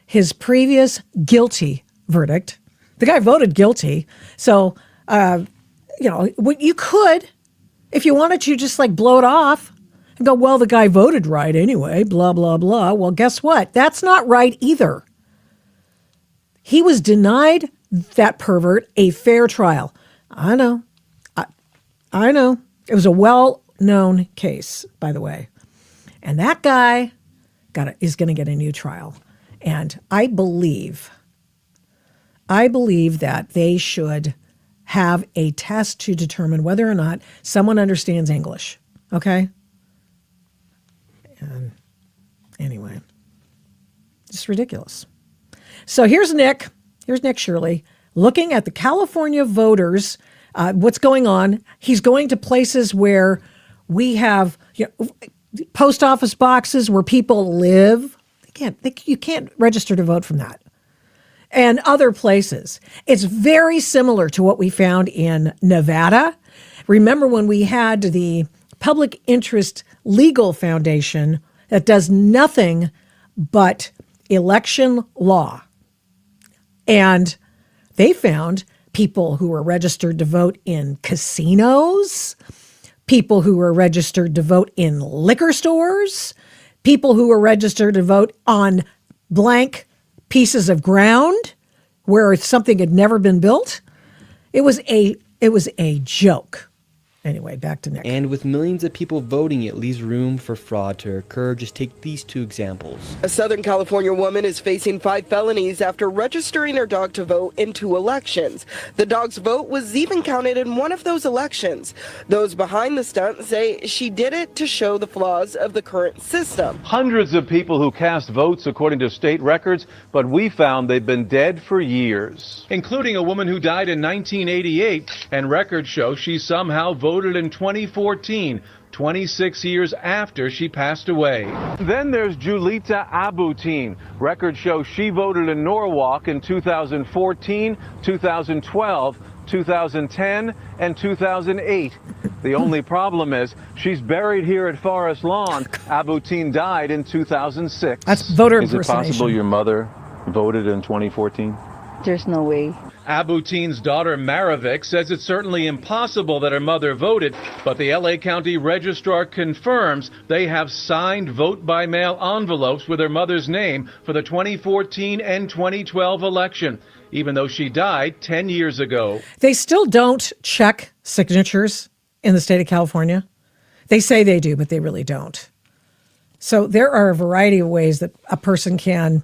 His previous guilty verdict, the guy voted guilty. So, you could, if you wanted to, just blow it off and go, well, the guy voted right anyway, blah, blah, blah. Well, guess what? That's not right either. He was denied, that pervert, a fair trial. I know. I know. It was a well-known case, by the way. And that guy is going to get a new trial. And I believe that they should have a test to determine whether or not someone understands English. Okay? And anyway, it's ridiculous. So here's Nick Shirley, looking at the California voters, what's going on. He's going to places where we have post office boxes where people live. You can't register to vote from that. And other places. It's very similar to what we found in Nevada. Remember when we had the Public Interest Legal Foundation that does nothing but election law. And they found people who were registered to vote in casinos, people who were registered to vote in liquor stores, people who were registered to vote on blank pieces of ground where something had never been built. It was a joke. Anyway, back to Nick. And with millions of people voting, it leaves room for fraud to occur. Just take these two examples. A Southern California woman is facing 5 felonies after registering her dog to vote in 2 elections. The dog's vote was even counted in one of those elections. Those behind the stunt say she did it to show the flaws of the current system. Hundreds of people who cast votes according to state records, but we found they've been dead for years, including a woman who died in 1988, and records show she somehow voted in 2014, 26 years after she passed away. Then there's Julita Abutin. Records show she voted in Norwalk in 2014, 2012, 2010, and 2008. The only problem is she's buried here at Forest Lawn. Abutin died in 2006. That's voter Is it impersonation. possible your mother voted in 2014? There's no way. Abutin's daughter Maravik says it's certainly impossible that her mother voted, but the LA County Registrar confirms they have signed vote-by-mail envelopes with her mother's name for the 2014 and 2012 election, even though she died 10 years ago. They still don't check signatures in the state of California. They say they do, but they really don't. So there are a variety of ways that a person can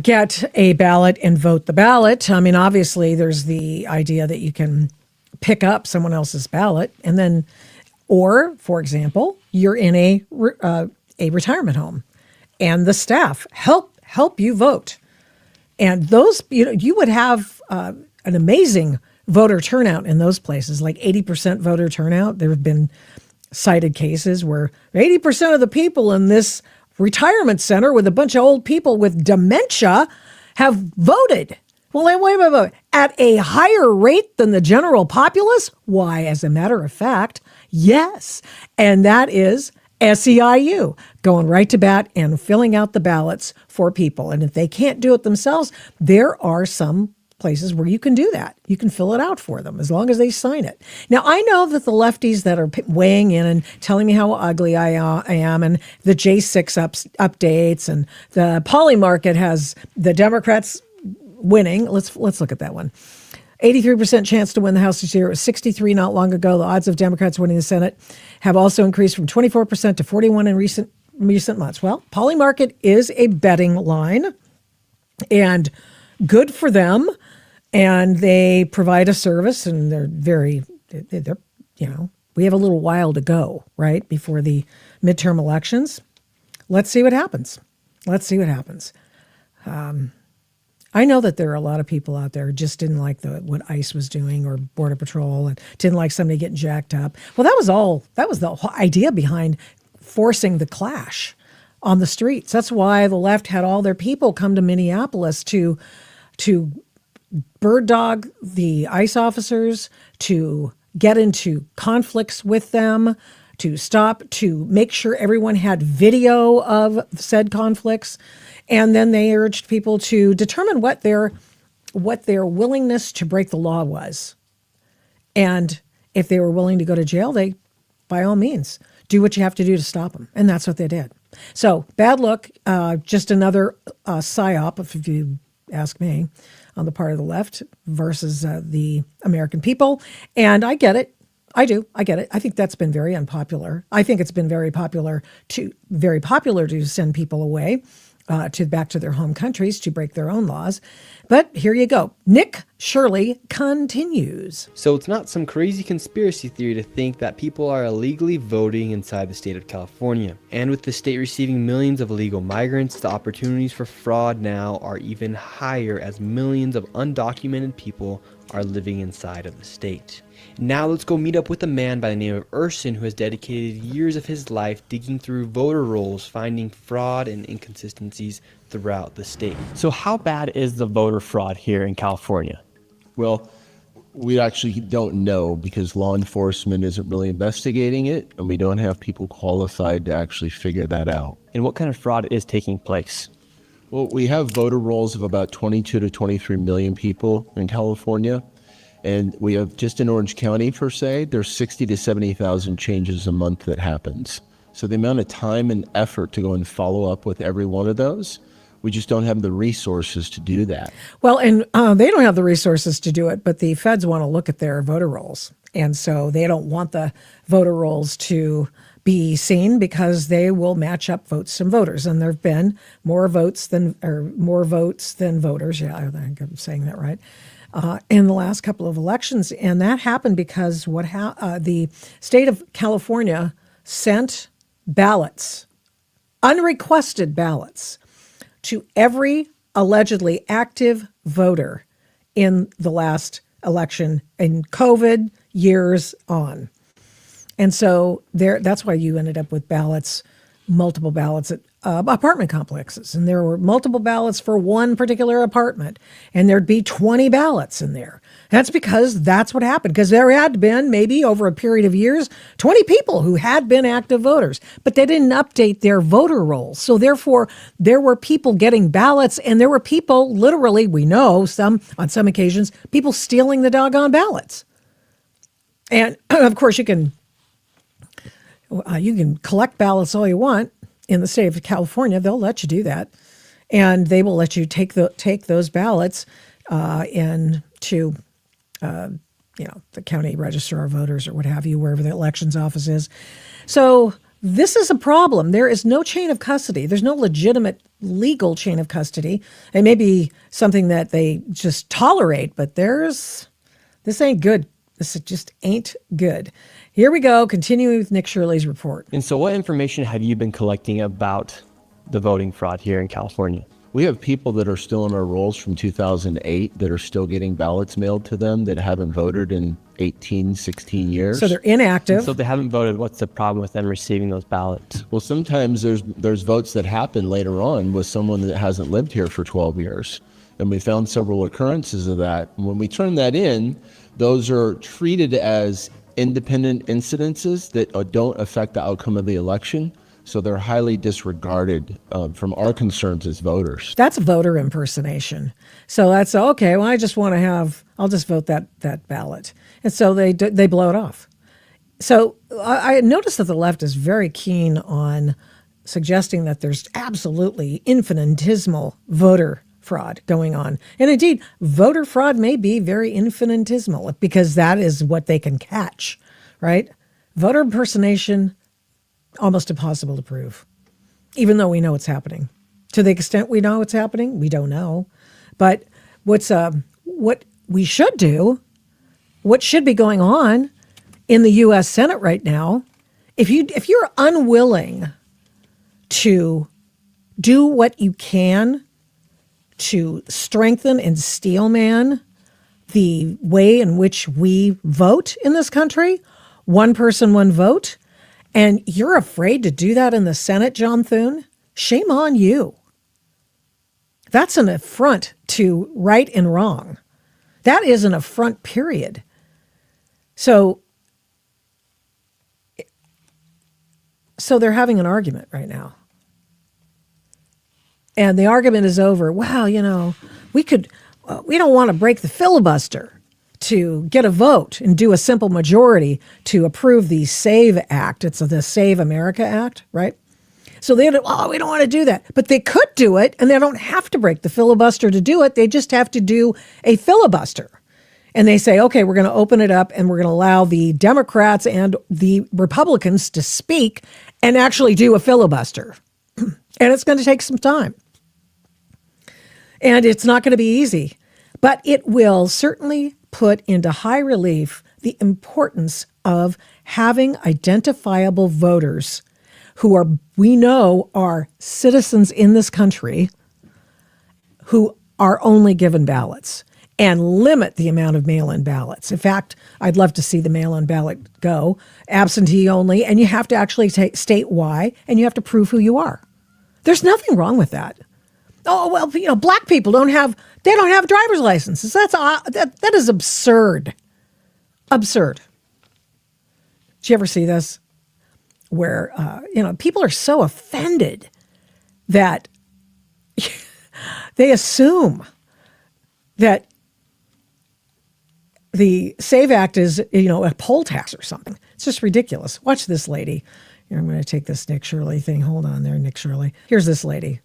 get a ballot and vote the ballot. I mean, obviously, there's the idea that you can pick up someone else's ballot and then, or, for example, you're in a retirement home and the staff help you vote. And those, you would have an amazing voter turnout in those places, like 80% voter turnout. There have been cited cases where 80% of the people in this retirement center with a bunch of old people with dementia have voted. Well, wait. At a higher rate than the general populace? Why, as a matter of fact, yes. And that is SEIU, going right to bat and filling out the ballots for people. And if they can't do it themselves, there are some places where you can do that. You can fill it out for them as long as they sign it. Now, I know that the lefties that are weighing in and telling me how ugly I am, and the J6 updates, and the poly market has the Democrats winning. Let's look at that one. 83% chance to win the House this year. It was 63 not long ago. The odds of Democrats winning the Senate have also increased from 24% to 41% in recent months. Well, poly market is a betting line, and good for them. And they provide a service, and they're we have a little while to go, right, before the midterm elections. Let's see what happens. I know that there are a lot of people out there who just didn't like what ICE was doing or Border Patrol, and didn't like somebody getting jacked up. Well, that was the whole idea behind forcing the clash on the streets. That's why the left had all their people come to Minneapolis to bird dog the ICE officers, to get into conflicts with them, to make sure everyone had video of said conflicts. And then they urged people to determine what their willingness to break the law was. And if they were willing to go to jail, they, by all means, do what you have to do to stop them. And that's what they did. So bad look, just another psyop, if you ask me, on the part of the left versus the American people. And I get it. I do. I get it. I think that's been very unpopular. I think it's been very popular to send people away back to their home countries to break their own laws. But here you go. Nick Shirley continues. So it's not some crazy conspiracy theory to think that people are illegally voting inside the state of California. And with the state receiving millions of illegal migrants, the opportunities for fraud now are even higher as millions of undocumented people are living inside of the state. Now let's go meet up with a man by the name of Urson, who has dedicated years of his life digging through voter rolls, finding fraud and inconsistencies throughout the state. So how bad is the voter fraud here in California? Well, we actually don't know because law enforcement isn't really investigating it, and we don't have people qualified to actually figure that out. And what kind of fraud is taking place? Well, we have voter rolls of about 22 to 23 million people in California. And we have, just in Orange County per se, there's 60 to 70,000 changes a month that happens. So the amount of time and effort to go and follow up with every one of those, we just don't have the resources to do that. Well, and they don't have the resources to do it, but the feds want to look at their voter rolls. And so they don't want the voter rolls to be seen because they will match up votes and voters. And there have been more votes than voters. Yeah, I think I'm saying that right. In the last couple of elections. And that happened because the state of California sent ballots, unrequested ballots, to every allegedly active voter in the last election in COVID years on. And so that's why you ended up with ballots, multiple ballots at apartment complexes. And there were multiple ballots for one particular apartment. And there'd be 20 ballots in there. That's because that's what happened. Because there had been, maybe over a period of years, 20 people who had been active voters. But they didn't update their voter rolls. So therefore, there were people getting ballots. And there were people, literally, we know, on some occasions, people stealing the doggone ballots. And of course, you can collect ballots all you want in the state of California. They'll let you do that, and they will let you take those ballots into the county registrar of voters or what have you, wherever the elections office is. So this is a problem. There is no chain of custody. There's no legitimate legal chain of custody. It may be something that they just tolerate, but this ain't good. This just ain't good. Here we go, continuing with Nick Shirley's report. And so what information have you been collecting about the voting fraud here in California? We have people that are still in our rolls from 2008 that are still getting ballots mailed to them that haven't voted in 18, 16 years. So they're inactive. And so if they haven't voted, what's the problem with them receiving those ballots? Well, sometimes there's votes that happen later on with someone that hasn't lived here for 12 years. And we found several occurrences of that. And when we turn that in, those are treated as independent incidences that don't affect the outcome of the election. So they're highly disregarded from our concerns as voters. That's voter impersonation. So that's, okay, well, I'll just vote that ballot. And so they blow it off. So I noticed that the left is very keen on suggesting that there's absolutely infinitesimal voter fraud going on. And indeed, voter fraud may be very infinitesimal because that is what they can catch, right? Voter impersonation, almost impossible to prove, even though we know it's happening. To the extent we know it's happening, we don't know. But what we should do, what should be going on in the U.S. Senate right now, if you're unwilling to do what you can to strengthen and steelman the way in which we vote in this country, one person, one vote, and you're afraid to do that in the Senate, John Thune, shame on you. That's an affront to right and wrong. That is an affront, period. So they're having an argument right now. And the argument is over. Well, we don't want to break the filibuster to get a vote and do a simple majority to approve the SAVE Act. It's the Save America Act, right? So we don't want to do that. But they could do it, and they don't have to break the filibuster to do it. They just have to do a filibuster. And they say, okay, we're going to open it up, and we're going to allow the Democrats and the Republicans to speak and actually do a filibuster. And it's going to take some time. And it's not going to be easy, but it will certainly put into high relief the importance of having identifiable voters who we know are citizens in this country who are only given ballots, and limit the amount of mail-in ballots. In fact, I'd love to see the mail-in ballot go absentee only, and you have to actually state why, and you have to prove who you are. There's nothing wrong with that. Oh, well, black people don't have driver's licenses. That is absurd. Absurd. Did you ever see this? Where, people are so offended that they assume that the SAVE Act is, a poll tax or something. It's just ridiculous. Watch this lady. Here, I'm going to take this Nick Shirley thing. Hold on there, Nick Shirley. Here's this lady.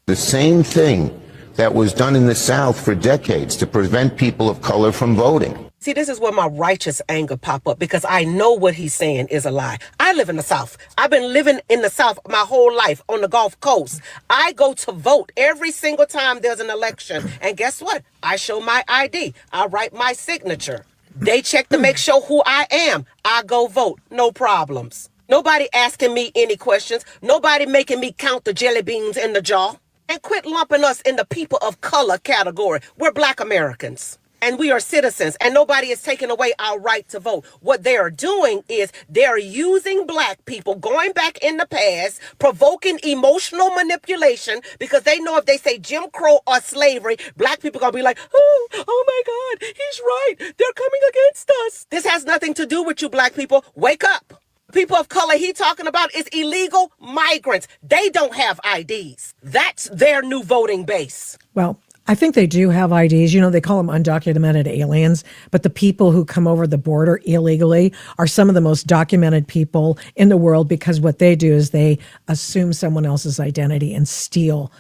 The same thing that was done in the South for decades to prevent people of color from voting. See, this is where my righteous anger pop up because I know what he's saying is a lie. I live in the South. I've been living in the South my whole life on the Gulf Coast. I go to vote every single time there's an election. And guess what? I show my ID. I write my signature. They check to make sure who I am. I go vote. No problems. Nobody asking me any questions. Nobody making me count the jelly beans in the jar. And quit lumping us in the people of color category. We're Black Americans. And we are citizens, and nobody is taking away our right to vote. What they are doing is they're using Black people, going back in the past, provoking emotional manipulation, because they know if they say Jim Crow or slavery, Black people are going to be like, oh my God, he's right. They're coming against us. This has nothing to do with you, Black people. Wake up. People of color he talking about is illegal migrants. They don't have IDs. That's their new voting base. Well, I think they do have IDs. You know, they call them undocumented aliens, but the people who come over the border illegally are some of the most documented people in the world, because what they do is they assume someone else's identity and steal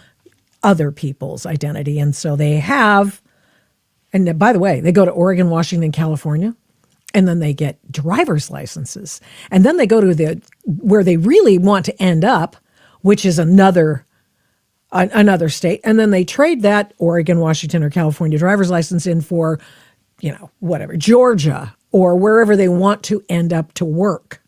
other people's identity. And so they have, and by the way, they go to Oregon, Washington, California, and then they get driver's licenses. And then they go to where they really want to end up, which is another state, and then they trade that Oregon, Washington, or California driver's license in for, whatever, Georgia or wherever they want to end up to work.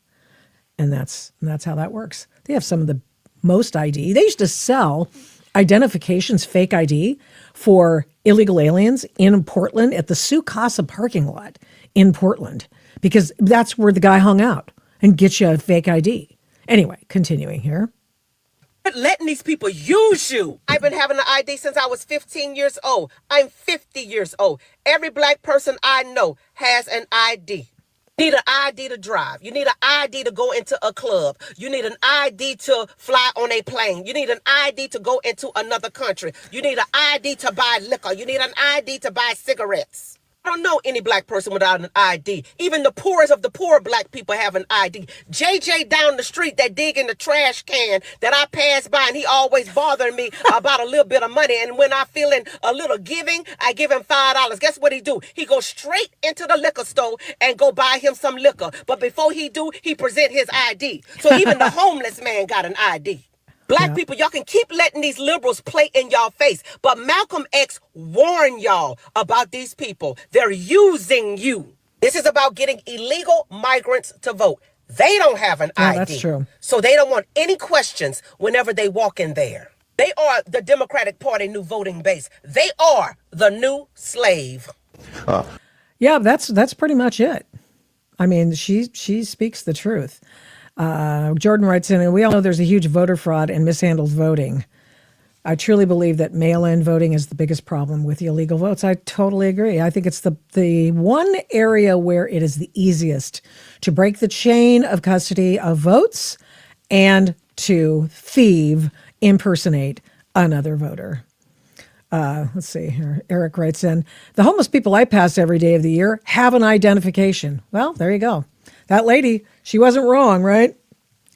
And that's how that works. They have some of the most ID. They used to sell identifications, fake ID, for illegal aliens in Portland at the Sukasa parking lot in Portland, because that's where the guy hung out and get you a fake ID. Anyway, continuing here. Letting these people use you. I've been having an ID since I was 15 years old. I'm 50 years old. Every Black person I know has an ID. You need an ID to drive. You need an ID to go into a club. You need an ID to fly on a plane. You need an ID to go into another country. You need an ID to buy liquor. You need an ID to buy cigarettes. I don't know any Black person without an ID. Even the poorest of the poor Black people have an ID. JJ down the street that dig in the trash can that I pass by, and he always bothering me about a little bit of money. And when I feeling a little giving, I give him $5. Guess what he do? He go straight into the liquor store and go buy him some liquor. But before he do, he present his ID. So even the homeless man got an ID. Black people, y'all can keep letting these liberals play in y'all face, but Malcolm X warned y'all about these people. They're using you. This is about getting illegal migrants to vote. They don't have an ID. That's true. So they don't want any questions whenever they walk in there. They are the Democratic Party new voting base. They are the new slave. Yeah, that's pretty much it. I mean, she speaks the truth. Jordan writes in, and we all know there's a huge voter fraud and mishandled voting. I truly believe that mail-in voting is the biggest problem with the illegal votes. I totally agree. I think it's the one area where it is the easiest to break the chain of custody of votes and to impersonate another voter. Let's see here. Eric writes in, the homeless people I pass every day of the year have an identification. Well, there you go. That lady, she wasn't wrong, right?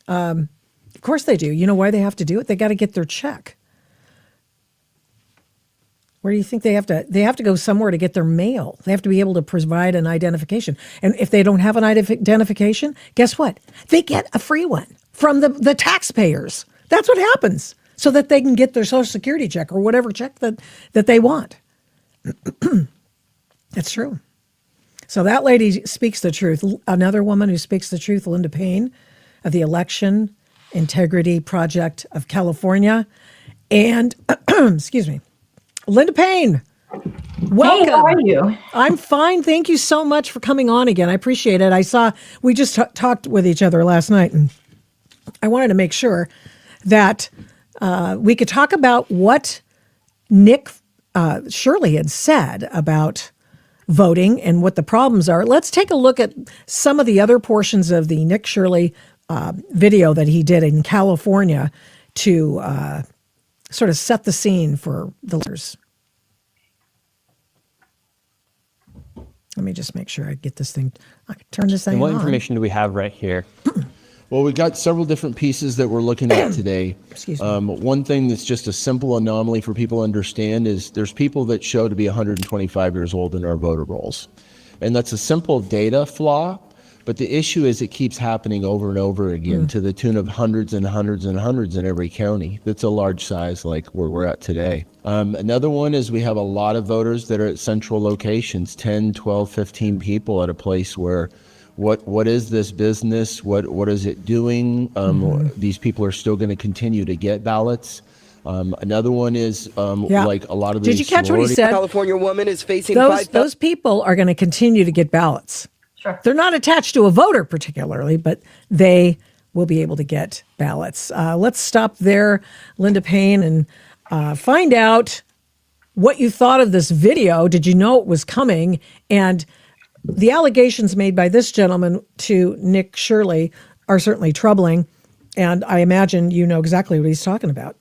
Of course they do. You know why they have to do it? They got to get their check. Where do you think they have to? They have to go somewhere to get their mail. They have to be able to provide an identification. And if they don't have an identification, guess what? They get a free one from the taxpayers. That's what happens, so that they can get their Social Security check or whatever check that they want. That's true. So that lady speaks the truth. Another woman who speaks the truth, Linda Paine of the Election Integrity Project of California. And, excuse me, Linda Paine, welcome. Hey, how are you? I'm fine. Thank you so much for coming on again. I appreciate it. We just talked with each other last night, and I wanted to make sure that we could talk about what Shirley had said about voting and what the problems are. Let's take a look at some of the other portions of the Nick Shirley video that he did in California to sort of set the scene for the listeners. Let me just make sure I get this thing. I can turn this thing on. And what information do we have right here? Well, we've got several different pieces that we're looking at today. Excuse me. One thing that's just a simple anomaly for people to understand is there's people that show to be 125 years old in our voter rolls. And that's a simple data flaw. But the issue is it keeps happening over and over again to the tune of hundreds and hundreds and hundreds in every county. That's a large size like where we're at today. Another one is we have a lot of voters that are at central locations, 10, 12, 15 people at a place where what is this business? What is it doing? These people are still going to continue to get ballots. Another one is like a lot of these. Did you catch what he said? California woman is facing those people are going to continue to get ballots. Sure. They're not attached to a voter particularly, but they will be able to get ballots. Let's stop there, Linda Paine, and find out what you thought of this video. Did you know it was coming? And the allegations made by this gentleman to Nick Shirley are certainly troubling. And I imagine you know exactly what he's talking about.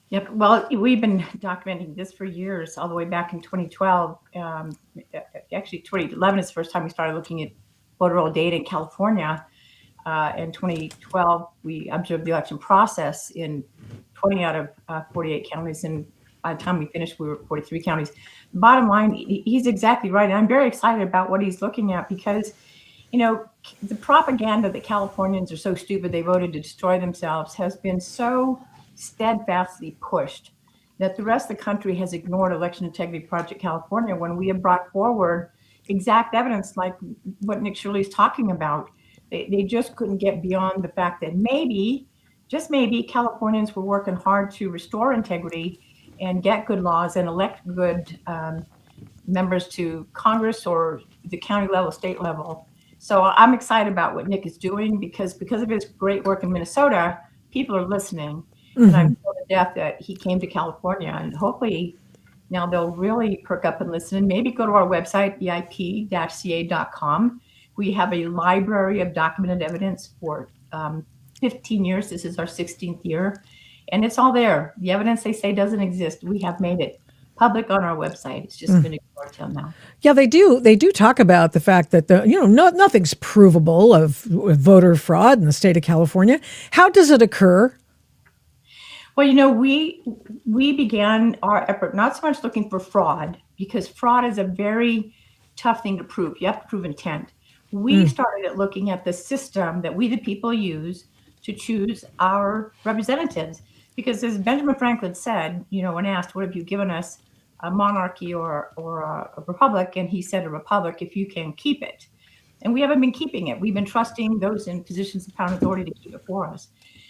Yep. Well, we've been documenting this for years, all the way back in 2012. Actually, 2011 is the first time we started looking at voter roll data in California. In 2012, we observed the election process in 20 out of 48 counties. And by the time we finished, we were 43 counties. Bottom line, he's exactly right. And I'm very excited about what he's looking at because, you know, the propaganda that Californians are so stupid they voted to destroy themselves has been so steadfastly pushed that the rest of the country has ignored Election Integrity Project California when we have brought forward exact evidence like what Nick Shirley's talking about. They just couldn't get beyond the fact that maybe, just maybe, Californians were working hard to restore integrity and get good laws and elect good members to Congress or the county level, state level. So I'm excited about what Nick is doing because of his great work in Minnesota, people are listening. And I'm so to death that he came to California, and hopefully now they'll really perk up and listen and maybe go to our website, eip-ca.com. We have a library of documented evidence for 15 years. This is our 16th year, and it's all there. The evidence they say doesn't exist. We have made it public on our website. It's just been ignored till now. Yeah, they do. They do talk about the fact that nothing's provable of voter fraud in the state of California. How does it occur? Well, you know, we began our effort not so much looking for fraud, because fraud is a very tough thing to prove. You have to prove intent. We started at looking at the system that we, the people, use to choose our representatives. Because as Benjamin Franklin said, you know, when asked, what have you given us, a monarchy or a republic? And he said, a republic if you can keep it. And we haven't been keeping it. We've been trusting those in positions of power and authority to keep it for us.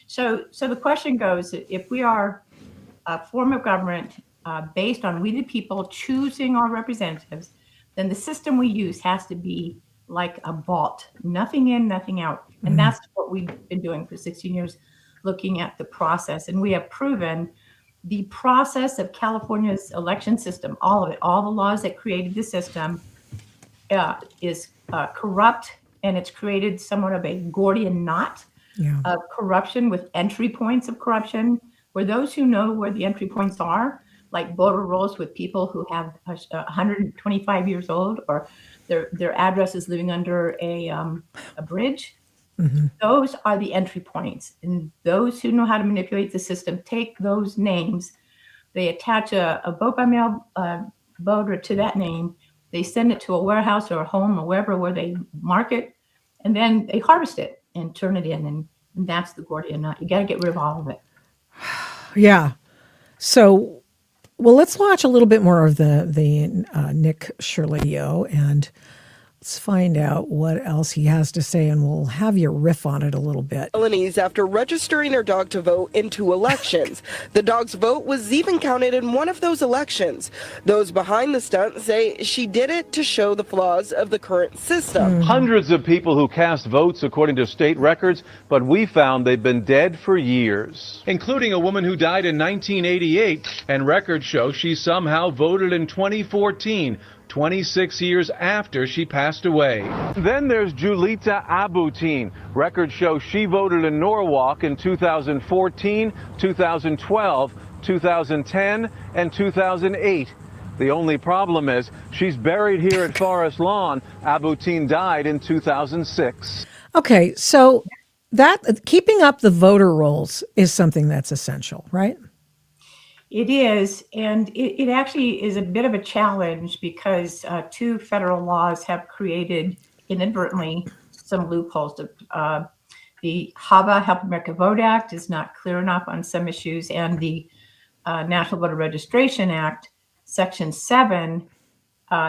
So the question goes, if we are a form of government based on we the people choosing our representatives, then the system we use has to be like a vault, nothing in, nothing out. And that's what we've been doing for 16 years, looking at the process. And we have proven the process of California's election system, all of it, all the laws that created the system is corrupt, and it's created somewhat of a Gordian knot of corruption with entry points of corruption, where those who know where the entry points are, like voter rolls with people who have 125 years old or their address is living under a bridge. Those are the entry points. And those who know how to manipulate the system take those names, they attach a vote by mail voter to that name, they send it to a warehouse or a home or wherever where they mark it, and then they harvest it and turn it in. And that's the Gordian knot. You got to get rid of all of it. Yeah. So, well, let's watch a little bit more of the Nick Shirley video, and let's find out what else he has to say, and we'll have you riff on it a little bit. Felonies after registering her dog to vote in 2 elections. The dog's vote was even counted in one of those elections. Those behind the stunt say she did it to show the flaws of the current system. Hundreds of people who cast votes according to state records, but we found they've been dead for years, including a woman who died in 1988, and records show she somehow voted in 2014. 26 years after she passed away. Then there's Julita Abutin. Records show she voted in Norwalk in 2014, 2012, 2010, and 2008. The only problem is she's buried here at Forest Lawn. Abutin died in 2006. Okay, so that keeping up the voter rolls is something that's essential, right? It is, and it actually is a bit of a challenge because two federal laws have created inadvertently some loopholes. The HAVA, Help America Vote Act, is not clear enough on some issues, and the National Voter Registration Act, Section 7,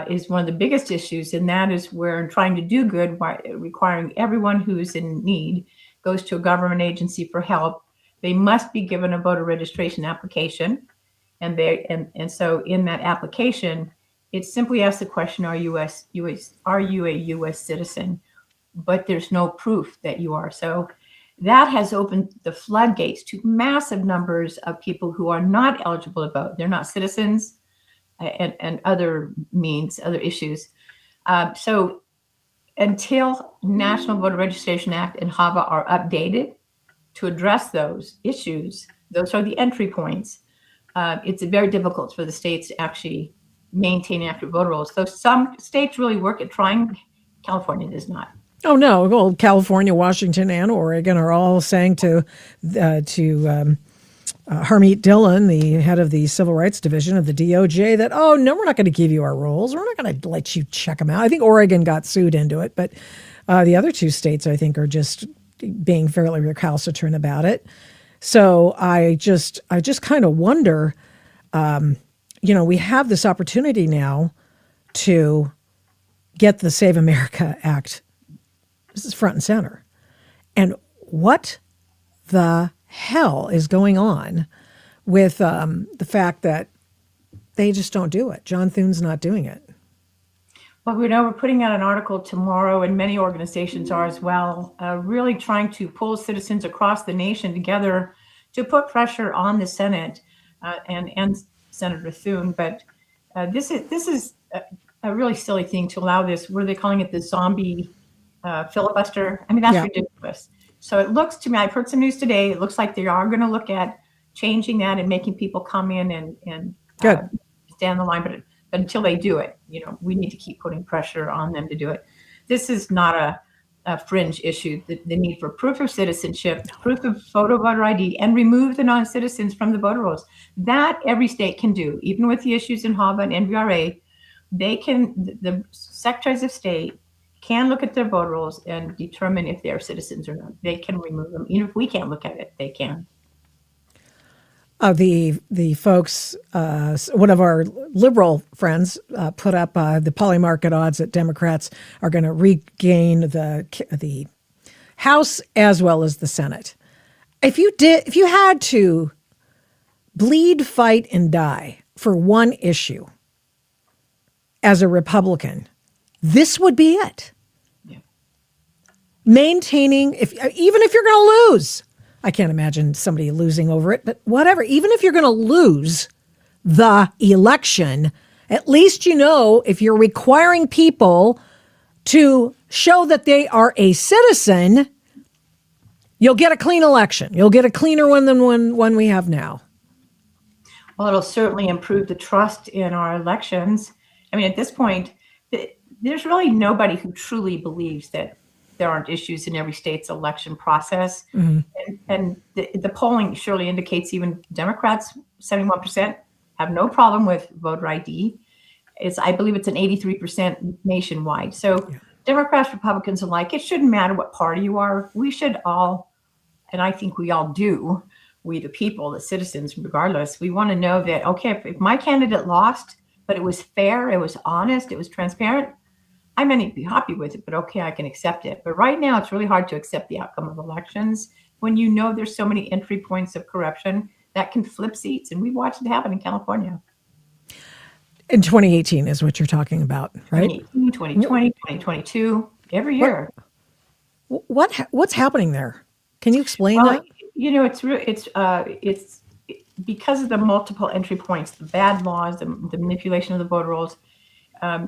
is one of the biggest issues, and that is where trying to do good, requiring everyone who's in need goes to a government agency for help. They must be given a voter registration application, and so in that application, it simply asks the question: Are you a U.S. citizen? But there's no proof that you are. So that has opened the floodgates to massive numbers of people who are not eligible to vote. They're not citizens, and other issues. So until National Voter Registration Act and HAVA are updated to address those issues, those are the entry points. It's very difficult for the states to actually maintain accurate voter rolls. So some states really work at trying. California does not. Oh no! Well, California, Washington, and Oregon are all saying to Harmeet Dillon, the head of the Civil Rights Division of the DOJ, that, oh no, we're not going to give you our rolls. We're not going to let you check them out. I think Oregon got sued into it, but the other two states, I think, are just being fairly recalcitrant about it. So I just kind of wonder, we have this opportunity now to get the Save America Act. This is front and center. And what the hell is going on with the fact that they just don't do it? John Thune's not doing it. Well, we know we're putting out an article tomorrow, and many organizations are as well, really trying to pull citizens across the nation together to put pressure on the Senate and Senator Thune. But this is a really silly thing to allow this. What are they calling it? The zombie filibuster. I mean, that's ridiculous. So it looks to me, I've heard some news today, it looks like they are going to look at changing that and making people come in and stand the line. But until they do it, we need to keep putting pressure on them to do it. This is not a fringe issue. The need for proof of citizenship, proof of photo voter ID, and remove the non-citizens from the voter rolls. That every state can do, even with the issues in HAVA and NVRA. The secretaries of state can look at their voter rolls and determine if they're citizens or not. They can remove them. Even if we can't look at it, they can. The folks, one of our liberal friends put up the poly market odds that Democrats are going to regain the House as well as the Senate. If you had to bleed, fight, and die for one issue as a Republican, this would be it. Yeah. Maintaining, even if you're going to lose, I can't imagine somebody losing over it, but whatever. Even if you're going to lose the election, at least if you're requiring people to show that they are a citizen, you'll get a clean election. You'll get a cleaner one than one we have now. Well, it'll certainly improve the trust in our elections. I mean, at this point, there's really nobody who truly believes that there aren't issues in every state's election process. Mm-hmm. And the polling surely indicates even Democrats, 71%, have no problem with voter ID. I believe it's an 83% nationwide. So Democrats, Republicans alike, it shouldn't matter what party you are. We should all, and I think we all do, we the people, the citizens, regardless, we want to know that, okay, if my candidate lost, but it was fair, it was honest, it was transparent, I may not be happy with it, but okay, I can accept it. But right now, it's really hard to accept the outcome of elections when there's so many entry points of corruption that can flip seats. And we watched it happen in California. In 2018 is what you're talking about, right? 2018, 2020, 2022, every year. What's happening there? Can you explain that? It's because of the multiple entry points, the bad laws, the manipulation of the voter rolls.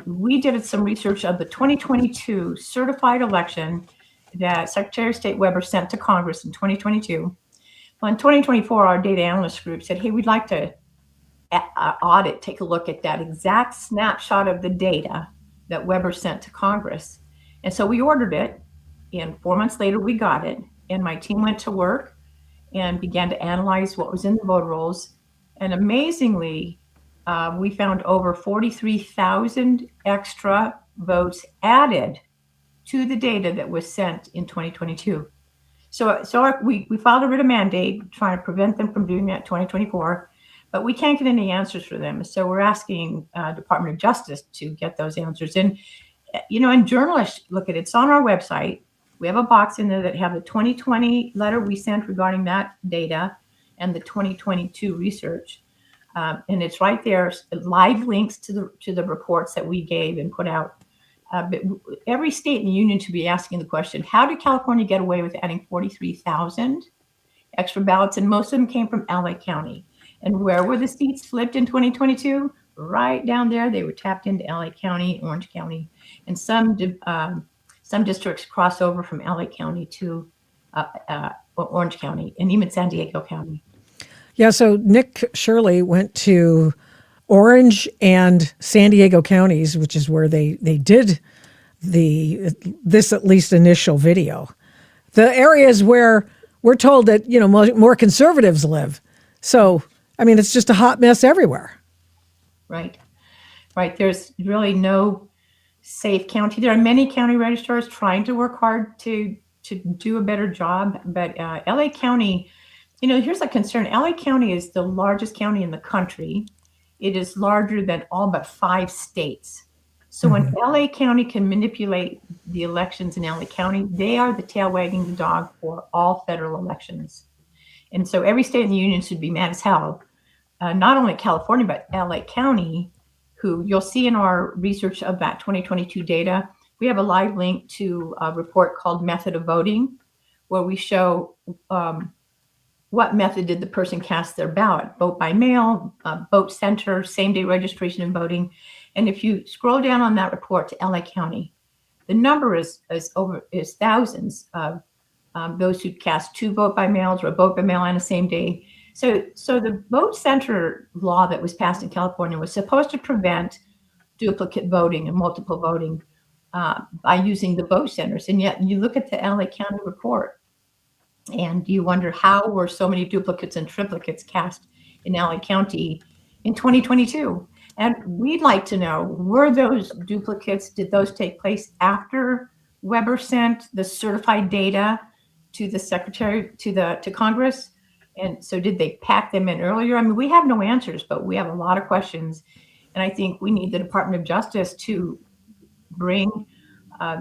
We did some research of the 2022 certified election that Secretary of State Weber sent to Congress in 2022. Well, in 2024, our data analyst group said, hey, we'd like to take a look at that exact snapshot of the data that Weber sent to Congress. And so we ordered it, and 4 months later, we got it. And my team went to work and began to analyze what was in the voter rolls. And amazingly, we found over 43,000 extra votes added to the data that was sent in 2022. We filed a writ of mandate trying to prevent them from doing that in 2024, but we can't get any answers for them. So we're asking Department of Justice to get those answers. And, and journalists look at it. It's on our website. We have a box in there that have the 2020 letter we sent regarding that data and the 2022 research. And it's right there, live links to the reports that we gave and put out. But every state in the union should be asking the question, how did California get away with adding 43,000 extra ballots? And most of them came from LA County. And where were the seats flipped in 2022? Right down there. They were tapped into LA County, Orange County, and some districts cross over from LA County to Orange County and even San Diego County. Yeah, so Nick Shirley went to Orange and San Diego counties, which is where they did this at least initial video. The areas where we're told that, more conservatives live. So, I mean, it's just a hot mess everywhere. Right. There's really no safe county. There are many county registrars trying to work hard to do a better job, but LA County, here's a concern. LA County is the largest county in the country. It is larger than all but 5 states. So when LA County can manipulate the elections in LA County, they are the tail wagging the dog for all federal elections. And so every state in the union should be mad as hell. Not only California, but LA County, who you'll see in our research of that 2022 data, we have a live link to a report called Method of Voting, where we show what method did the person cast their ballot? Vote by mail, vote center, same-day registration and voting. And if you scroll down on that report to LA County, the number is thousands of those who cast 2 vote by mails or a vote by mail on the same day. So the vote center law that was passed in California was supposed to prevent duplicate voting and multiple voting by using the vote centers. And yet you look at the LA County report, and you wonder how were so many duplicates and triplicates cast in LA County in 2022? And we'd like to know, were those duplicates, did those take place after Weber sent the certified data to the secretary, to Congress? And so did they pack them in earlier? I mean, we have no answers, but we have a lot of questions. And I think we need the Department of Justice to bring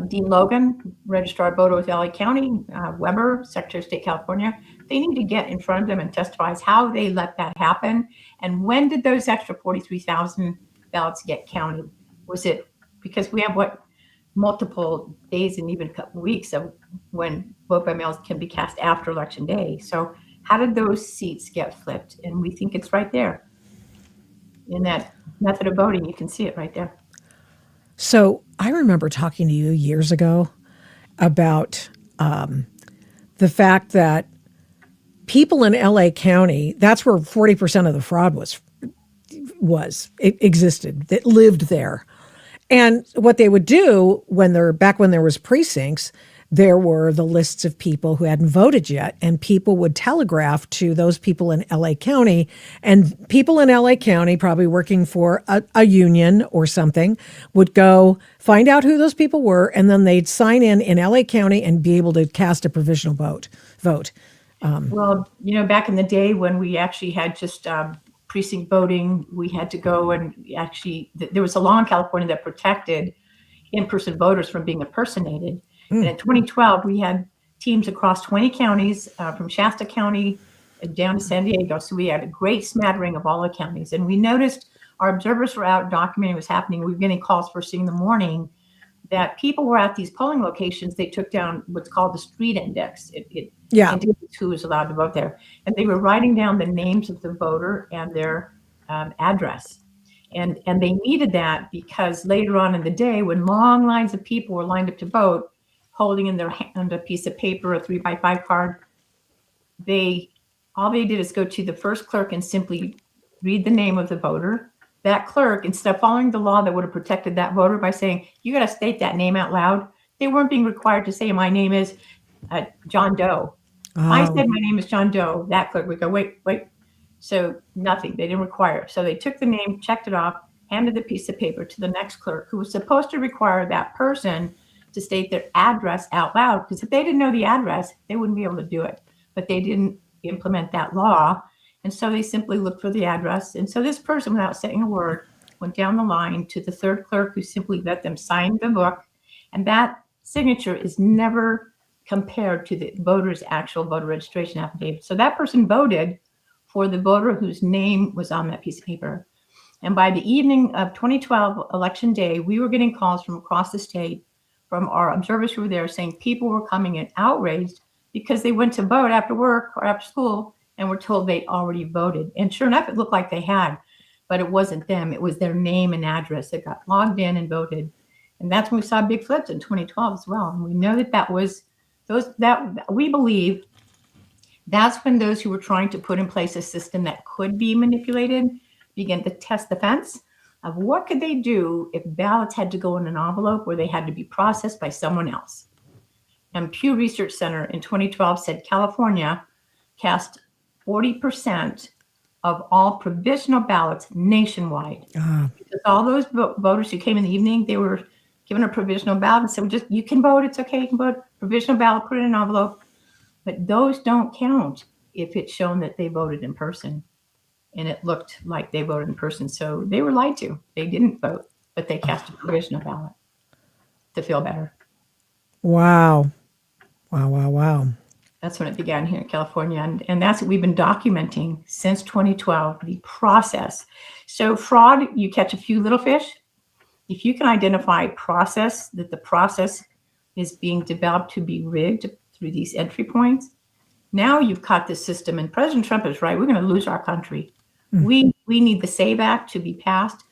Dean Logan, registrar voter with LA County, Weber, Secretary of State, California. They need to get in front of them and testify how they let that happen. And when did those extra 43,000 ballots get counted? Was it because we have multiple days and even a couple weeks of when vote by mails can be cast after election day? So how did those seats get flipped? And we think it's right there in that method of voting. You can see it right there. So I remember talking to you years ago about the fact that people in LA County, that's where 40% of the fraud existed, that lived there. And what they would do when there was precincts, there were the lists of people who hadn't voted yet, and people would telegraph to those people in LA County, and people in LA County, probably working for a union or something, would go find out who those people were, and then they'd sign in LA County and be able to cast a provisional vote. Well, back in the day when we actually had just precinct voting, we had to go and there was a law in California that protected in-person voters from being impersonated. And in 2012, we had teams across 20 counties, from Shasta County down to San Diego. So we had a great smattering of all the counties. And we noticed our observers were out documenting what was happening. We were getting calls first thing in the morning that people were at these polling locations. They took down what's called the street index. It indicates who was allowed to vote there. And they were writing down the names of the voter and their address. And they needed that because later on in the day, when long lines of people were lined up to vote, holding in their hand a piece of paper, a 3x5 card, all they did is go to the first clerk and simply read the name of the voter. That clerk, instead of following the law that would have protected that voter by saying, you got to state that name out loud, they weren't being required to say, my name is John Doe. I said, my name is John Doe. That clerk would go, wait, So nothing, they didn't require it. So they took the name, checked it off, handed the piece of paper to the next clerk, who was supposed to require that person to state their address out loud, because if they didn't know the address, they wouldn't be able to do it. But they didn't implement that law. And so they simply looked for the address. And so this person, without saying a word, went down the line to the third clerk, who simply let them sign the book. And that signature is never compared to the voter's actual voter registration affidavit. So that person voted for the voter whose name was on that piece of paper. And by the evening of 2012 election day, we were getting calls from across the state from our observers who were there saying people were coming in outraged because they went to vote after work or after school and were told they already voted. And sure enough, it looked like they had, but it wasn't them. It was their name and address that got logged in and voted. And that's when we saw big flips in 2012 as well. And we know that we believe that's when those who were trying to put in place a system that could be manipulated began to test the fence of what could they do if ballots had to go in an envelope where they had to be processed by someone else. And Pew Research Center in 2012 said California cast 40% of all provisional ballots nationwide. Because all those voters who came in the evening, they were given a provisional ballot and said, you can vote, it's okay, you can vote. Provisional ballot, put it in an envelope. But those don't count if it's shown that they voted in person. And it looked like they voted in person. So they were lied to. They didn't vote, but they cast a provisional ballot to feel better. Wow. Wow. That's when it began here in California. And that's what we've been documenting since 2012, the process. So fraud, you catch a few little fish. If you can identify process, that the process is being developed to be rigged through these entry points, now you've caught the system. And President Trump is right. We're going to lose our country. We need the SAVE Act to be passed.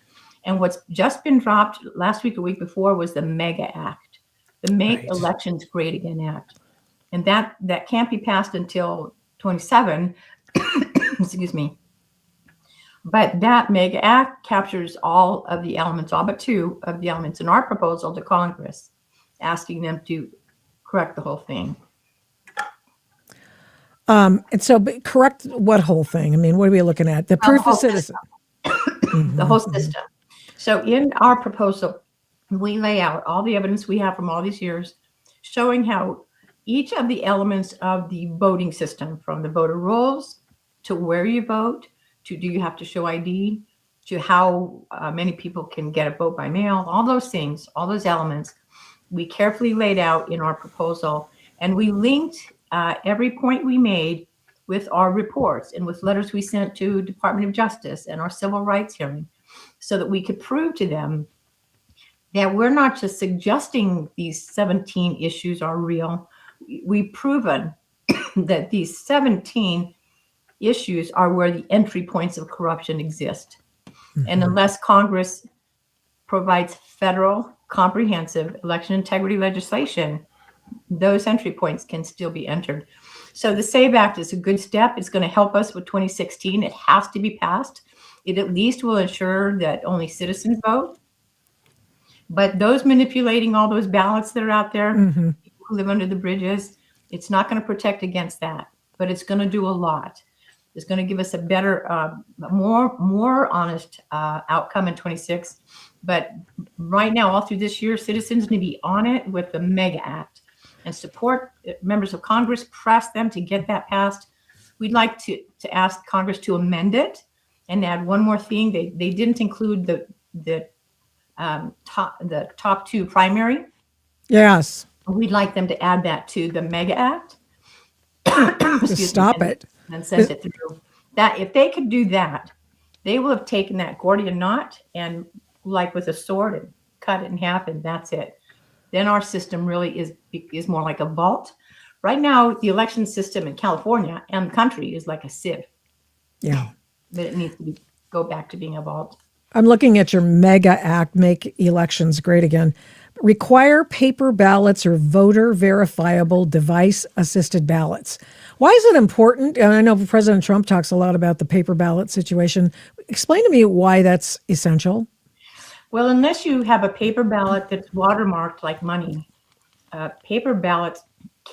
And what's just been dropped last week or week before was the MEGA Act, the Make Elections Great Again Act. And that can't be passed until 27, excuse me. But that MEGA Act captures all of the elements, all but two of the elements in our proposal to Congress, asking them to correct the whole thing. And so, but correct what whole thing? I mean, what are we looking at? The proof of citizen. The whole system. So in our proposal, we lay out all the evidence we have from all these years, showing how each of the elements of the voting system, from the voter rolls to where you vote, to do you have to show ID, to how many people can get a vote by mail, all those things, all those elements, we carefully laid out in our proposal. And we linked every point we made with our reports and with letters we sent to Department of Justice and our civil rights hearing, so that we could prove to them that we're not just suggesting these 17 issues are real. We've proven that these 17 issues are where the entry points of corruption exist. And unless Congress provides federal comprehensive election integrity legislation, those entry points can still be entered. So the SAVE Act is a good step. It's going to help us with 2016. It has to be passed. It at least will ensure that only citizens vote. But those manipulating all those ballots that are out there, people who live under the bridges, it's not going to protect against that. But it's going to do a lot. It's going to give us a better, more honest outcome in 26. But right now, all through this year, citizens need to be on it with the MEGA Act and support members of Congress, press them to get that passed. We'd like to ask Congress to amend it and add one more thing. They didn't include the top two primary. Yes. We'd like them to add that to the MEGA Act. Just stop it. And send it through. That if they could do that, they will have taken that Gordian knot and, like with a sword, and cut it in half, and that's it. Then our system really is more like a vault. Right now, the election system in California and the country is like a sieve. Yeah. But it needs to go back to being a vault. I'm looking at your MEGA Act, Make Elections Great Again. Require paper ballots or voter verifiable device assisted ballots. Why is it important? And I know President Trump talks a lot about the paper ballot situation. Explain to me why that's essential. Well, unless you have a paper ballot that's watermarked like money, paper ballots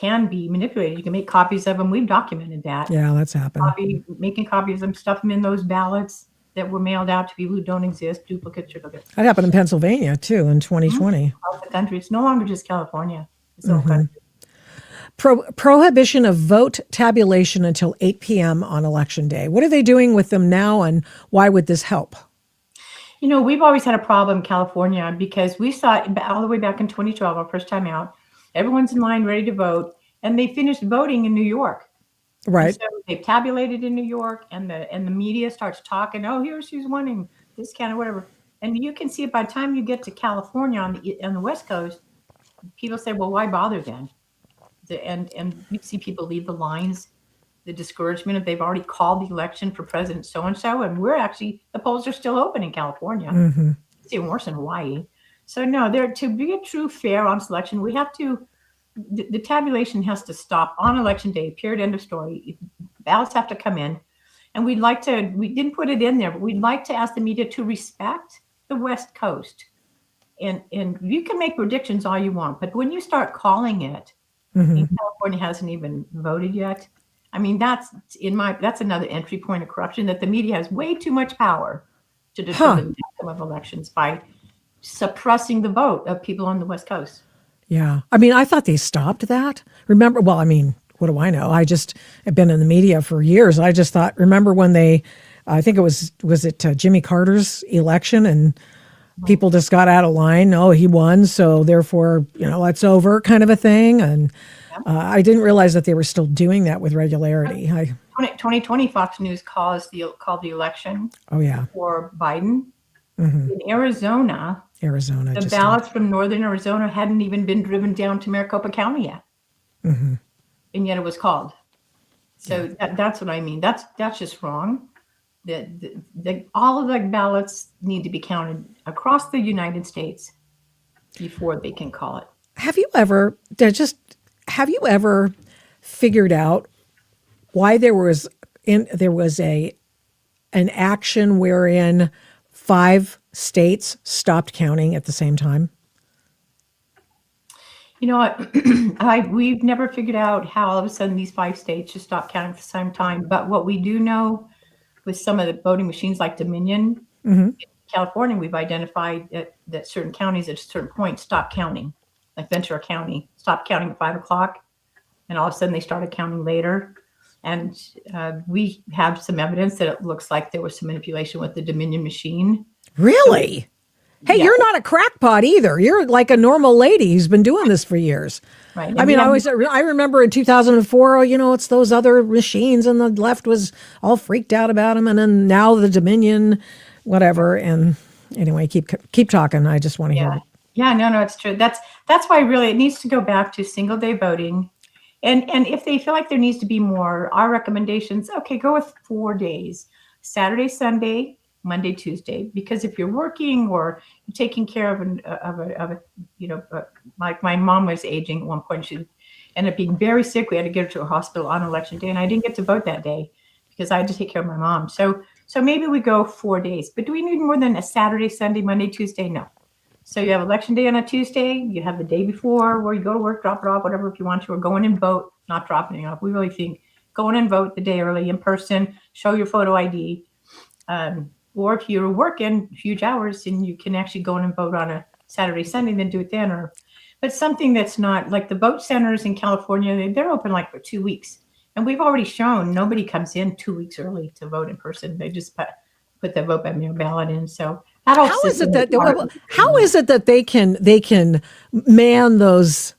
can be manipulated. You can make copies of them. We've documented that. Yeah, that's happened. Making copies of them, stuff them in those ballots that were mailed out to people who don't exist, duplicates. That happened in Pennsylvania too in 2020. Across the country. It's no longer just California. It's the whole country. Prohibition of vote tabulation until 8 p.m. on election day. What are they doing with them now, and why would this help? You know, we've always had a problem in California because we saw it all the way back in 2012, our first time out. Everyone's in line ready to vote, and they finished voting in New York. Right. And so they've tabulated in New York, and the media starts talking. Oh, here's who's winning this county, whatever. And you can see it by the time you get to California on the West Coast. People say, well, why bother then? And you see people leave the lines, the discouragement if they've already called the election for President so-and-so. And the polls are still open in California. Mm-hmm. It's even worse in Hawaii. So no, to be a true, fair, honest election, we have to, the tabulation has to stop on election day, period, end of story. Ballots have to come in. And we didn't put it in there, but we'd like to ask the media to respect the West Coast. And you can make predictions all you want, but when you start calling it, and California hasn't even voted yet. I mean, that's another entry point of corruption, that the media has way too much power to determine the outcome of elections by suppressing the vote of people on the West Coast. Yeah. I mean, I thought they stopped that. Remember, well, I mean, what do I know? I just have been in the media for years. I just thought, remember when I think it was Jimmy Carter's election, and people just got out of line. Oh, he won, so therefore, it's over, kind of a thing. And I didn't realize that they were still doing that with regularity. 2020 Fox News called the election. Oh yeah. For Biden. In Arizona, the ballots from northern Arizona hadn't even been driven down to Maricopa County yet, and yet it was called. So that's what I mean. That's just wrong. All of the ballots need to be counted across the United States before they can call it. Have you ever figured out why there was an action wherein 5 states stopped counting at the same time? You know what? We've never figured out how all of a sudden these 5 states just stopped counting at the same time. But what we do know with some of the voting machines like Dominion, in California, we've identified that certain counties at a certain point stopped counting, like Ventura County stopped counting at 5 o'clock, and all of a sudden they started counting later. And we have some evidence that it looks like there was some manipulation with the Dominion machine. Really? Hey, you're not a crackpot either. You're like a normal lady who's been doing this for years. Right. I mean, I remember in 2004, it's those other machines, and the left was all freaked out about them. And then now the Dominion, whatever. And anyway, keep talking. I just want to hear it. Yeah, no, it's true. That's why really it needs to go back to single day voting. And if they feel like there needs to be more, our recommendations, okay, go with 4 days, Saturday, Sunday, Monday, Tuesday, because if you're working or you're taking care of like my mom was aging at one point, she ended up being very sick. We had to get her to a hospital on election day, and I didn't get to vote that day because I had to take care of my mom. So maybe we go 4 days, but do we need more than a Saturday, Sunday, Monday, Tuesday? No. So you have election day on a Tuesday, you have the day before where you go to work, drop it off, whatever, if you want to, or go in and vote, not dropping it off. We really think go in and vote the day early in person, show your photo ID. Or if you're working huge hours and you can actually go in and vote on a Saturday, Sunday, then do it then. But something that's not like the vote centers in California, they're open like for 2 weeks. And we've already shown nobody comes in 2 weeks early to vote in person. They just put their vote by mail ballot in. So how is it that they can man those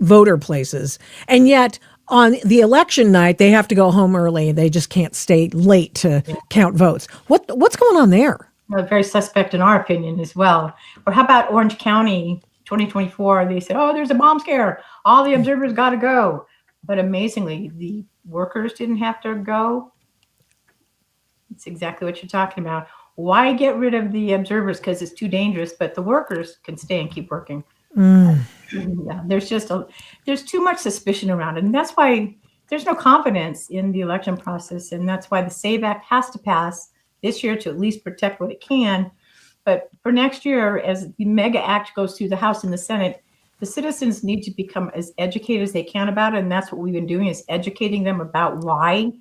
voter places, and yet on the election night they have to go home early? They just can't stay late to count votes. What's going on there? Very suspect in our opinion as well. Or how about Orange County 2024? They said, oh, there's a bomb scare. All the observers got to go. But amazingly, the workers didn't have to go. It's exactly what you're talking about. Why get rid of the observers? Because it's too dangerous, but the workers can stay and keep working. Yeah, there's too much suspicion around it. And that's why there's no confidence in the election process. And that's why the SAVE Act has to pass this year to at least protect what it can. But for next year, as the mega act goes through the House and the Senate, the citizens need to become as educated as they can about it. And that's what we've been doing, is educating them about why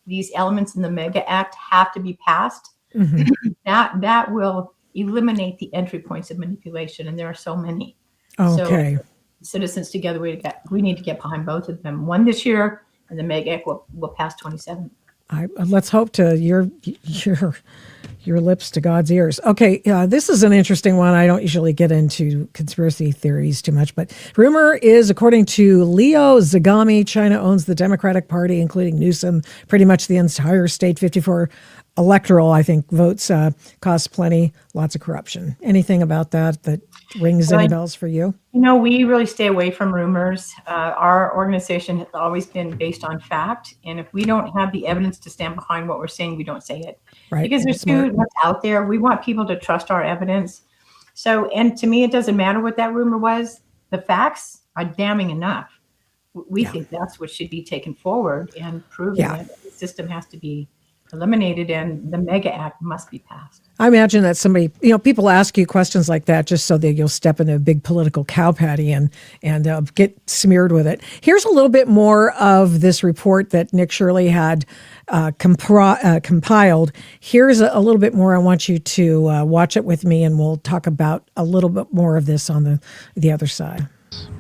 these elements in the Mega Act have to be passed. That will eliminate the entry points of manipulation. And there are so many. Okay. So citizens together, we need to get behind both of them. One this year, and the Mega Act will pass 27. Let's hope to your lips to God's ears. Okay, this is an interesting one. I don't usually get into conspiracy theories too much, but rumor is, according to Leo Zagami, China owns the Democratic Party, including Newsom, pretty much the entire state. 54 electoral, I think, votes, cost plenty, lots of corruption. Anything about that rings any bells for you? We really stay away from rumors. Our organization has always been based on fact. And if we don't have the evidence to stand behind what we're saying, we don't say it. Right. Because there's too much out there. We want people to trust our evidence. So, and to me, it doesn't matter what that rumor was. The facts are damning enough. We think that's what should be taken forward and proven that the system has to be eliminated and the Mega Act must be passed. I imagine that somebody, people ask you questions like that just so that you'll step into a big political cow patty and get smeared with it. Here's a little bit more of this report that Nick Shirley had compiled. Here's a little bit more. I want you to watch it with me, and we'll talk about a little bit more of this on the other side.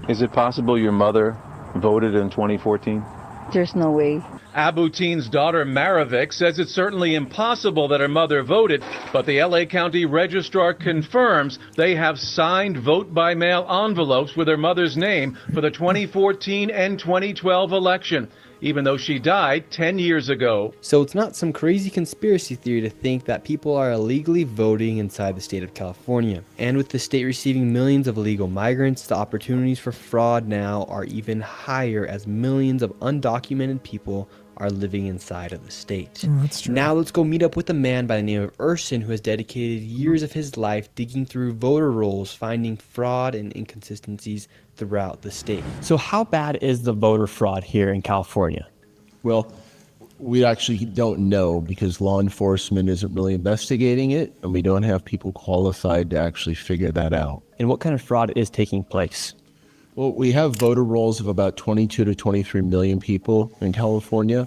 Is it possible your mother voted in 2014? There's no way. Abuteen's daughter Maravik says it's certainly impossible that her mother voted, but the LA County Registrar confirms they have signed vote-by-mail envelopes with her mother's name for the 2014 and 2012 election, even though she died 10 years ago. So it's not some crazy conspiracy theory to think that people are illegally voting inside the state of California. And with the state receiving millions of illegal migrants, the opportunities for fraud now are even higher, as millions of undocumented people are living inside of the state. Oh, that's true. Now let's go meet up with a man by the name of Urson, who has dedicated years of his life digging through voter rolls, finding fraud and inconsistencies throughout the state. So how bad is the voter fraud here in California? Well, we actually don't know because law enforcement isn't really investigating it, and we don't have people qualified to actually figure that out. And what kind of fraud is taking place? Well, we have voter rolls of about 22 to 23 million people in California.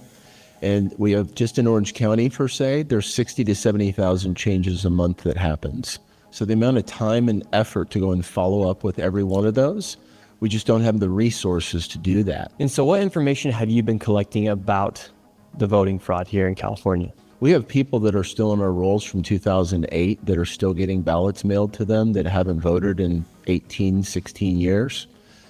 And we have, just in Orange County per se, there's 60 to 70,000 changes a month that happens. So the amount of time and effort to go and follow up with every one of those, we just don't have the resources to do that. And so what information have you been collecting about the voting fraud here in California? We have people that are still in our rolls from 2008 that are still getting ballots mailed to them that haven't voted in 18, 16 years.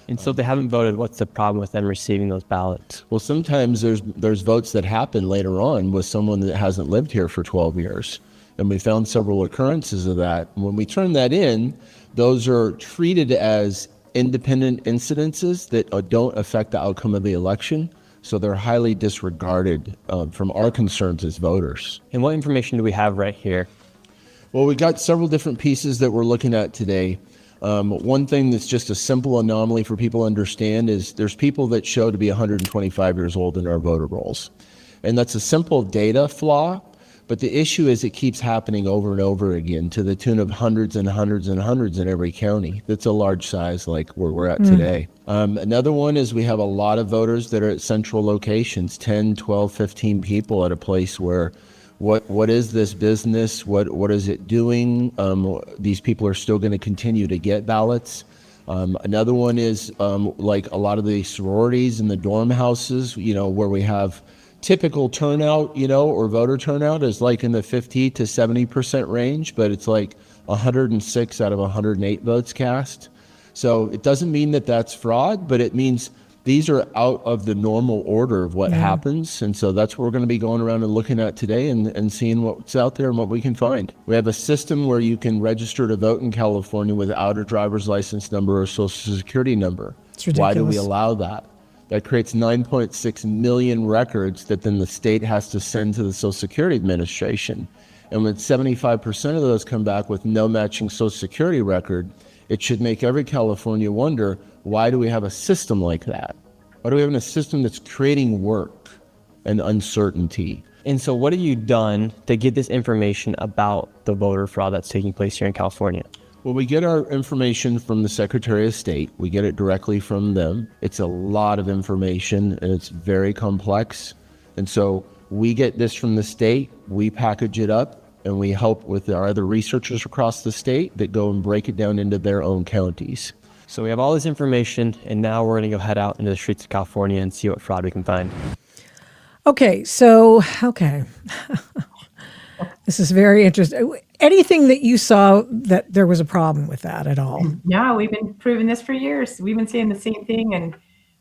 And so if they haven't voted, what's the problem with them receiving those ballots? Well, sometimes there's votes that happen later on with someone that hasn't lived here for 12 years. And we found several occurrences of that. When we turn that in, those are treated as independent incidences that don't affect the outcome of the election. So they're highly disregarded from our concerns as voters. And what information do we have right here? Well, we got several different pieces that we're looking at today. One thing that's just a simple anomaly for people to understand is there's people that show to be 125 years old in our voter rolls. And that's a simple data flaw, but the issue is it keeps happening over and over again to the tune of hundreds and hundreds and hundreds in every county. That's a large size like where we're at today. Another one is we have a lot of voters that are at central locations, 10, 12, 15 people at a place where what is this business? What is it doing? These people are still going to continue to get ballots. Another one is like a lot of the sororities and the dorm houses, where we have typical turnout, or voter turnout is like in the 50 to 70% range, but it's like 106 out of 108 votes cast. So it doesn't mean that that's fraud, but it means these are out of the normal order of what happens. And so that's what we're going to be going around and looking at today and seeing what's out there and what we can find. We have a system where you can register to vote in California without a driver's license number or social security number. It's ridiculous. Why do we allow that? That creates 9.6 million records that then the state has to send to the Social Security Administration. And when 75% of those come back with no matching Social Security record, it should make every California wonder, why do we have a system like that? Why do we have a system that's creating work and uncertainty? And so what have you done to get this information about the voter fraud that's taking place here in California? Well, we get our information from the Secretary of State. We get it directly from them. It's a lot of information and it's very complex. And so we get this from the state, we package it up, and we help with our other researchers across the state that go and break it down into their own counties. So we have all this information, and now we're going to go head out into the streets of California and see what fraud we can find. Okay. This is very interesting. Anything that you saw that there was a problem with that at all? No, we've been proving this for years. We've been saying the same thing and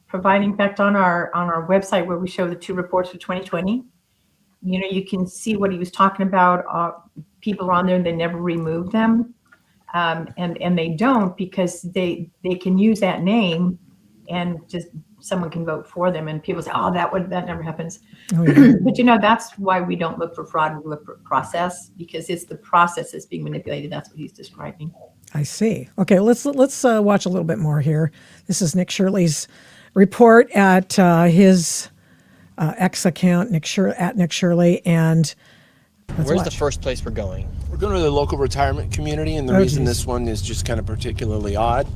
providing, in fact, on our website where we show the 2 reports for 2020. You know, you can see what he was talking about. People are on there and they never remove them. And they don't, because they can use that name and just someone can vote for them, and people say, oh, that never happens. Oh, yeah. But you know, that's why we don't look for fraud, we look for process, because it's the process that's being manipulated. That's what he's describing. I see. Okay, let's watch a little bit more here. This is Nick Shirley's report at his X account, Nick Shirley, and where's the first place we're going? We're going to the local retirement community, and the reason this one is just kind of particularly odd,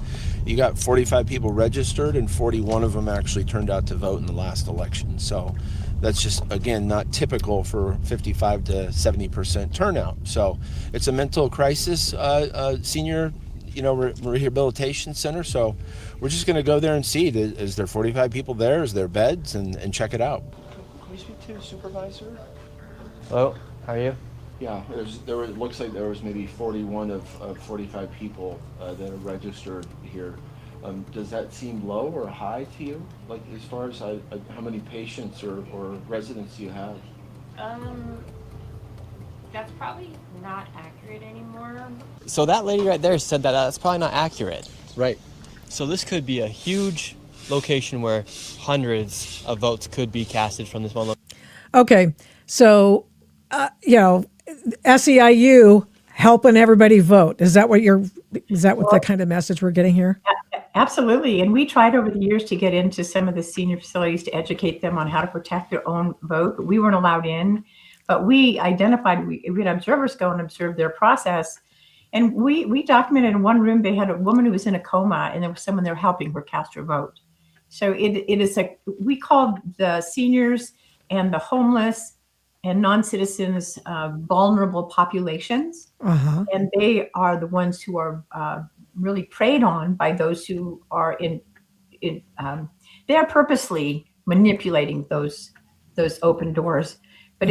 you got 45 people registered and 41 of them actually turned out to vote in the last election. So that's just, again, not typical for 55 to 70% turnout. So it's a mental crisis senior, rehabilitation center. So we're just going to go there and see, is there 45 people there? Is there beds? And check it out. Can we speak to the supervisor? Hello, how are you? Yeah, it looks like there was maybe 41 of 45 people that are registered here. Does that seem low or high to you? Like, as far as how many patients or residents you have? That's probably not accurate anymore. So that lady right there said that that's probably not accurate. Right. So this could be a huge location where hundreds of votes could be casted from this one location. Okay, so SEIU helping everybody vote. Is that what the kind of message we're getting here? Absolutely. And we tried over the years to get into some of the senior facilities to educate them on how to protect their own vote. But we weren't allowed in. But we identified, we had observers go and observe their process. And we documented in one room, they had a woman who was in a coma, and there was someone there helping her cast her vote. So it is we called the seniors and the homeless and non-citizens vulnerable populations. Uh-huh. And they are the ones who are really preyed on by those who are they are purposely manipulating those open doors. But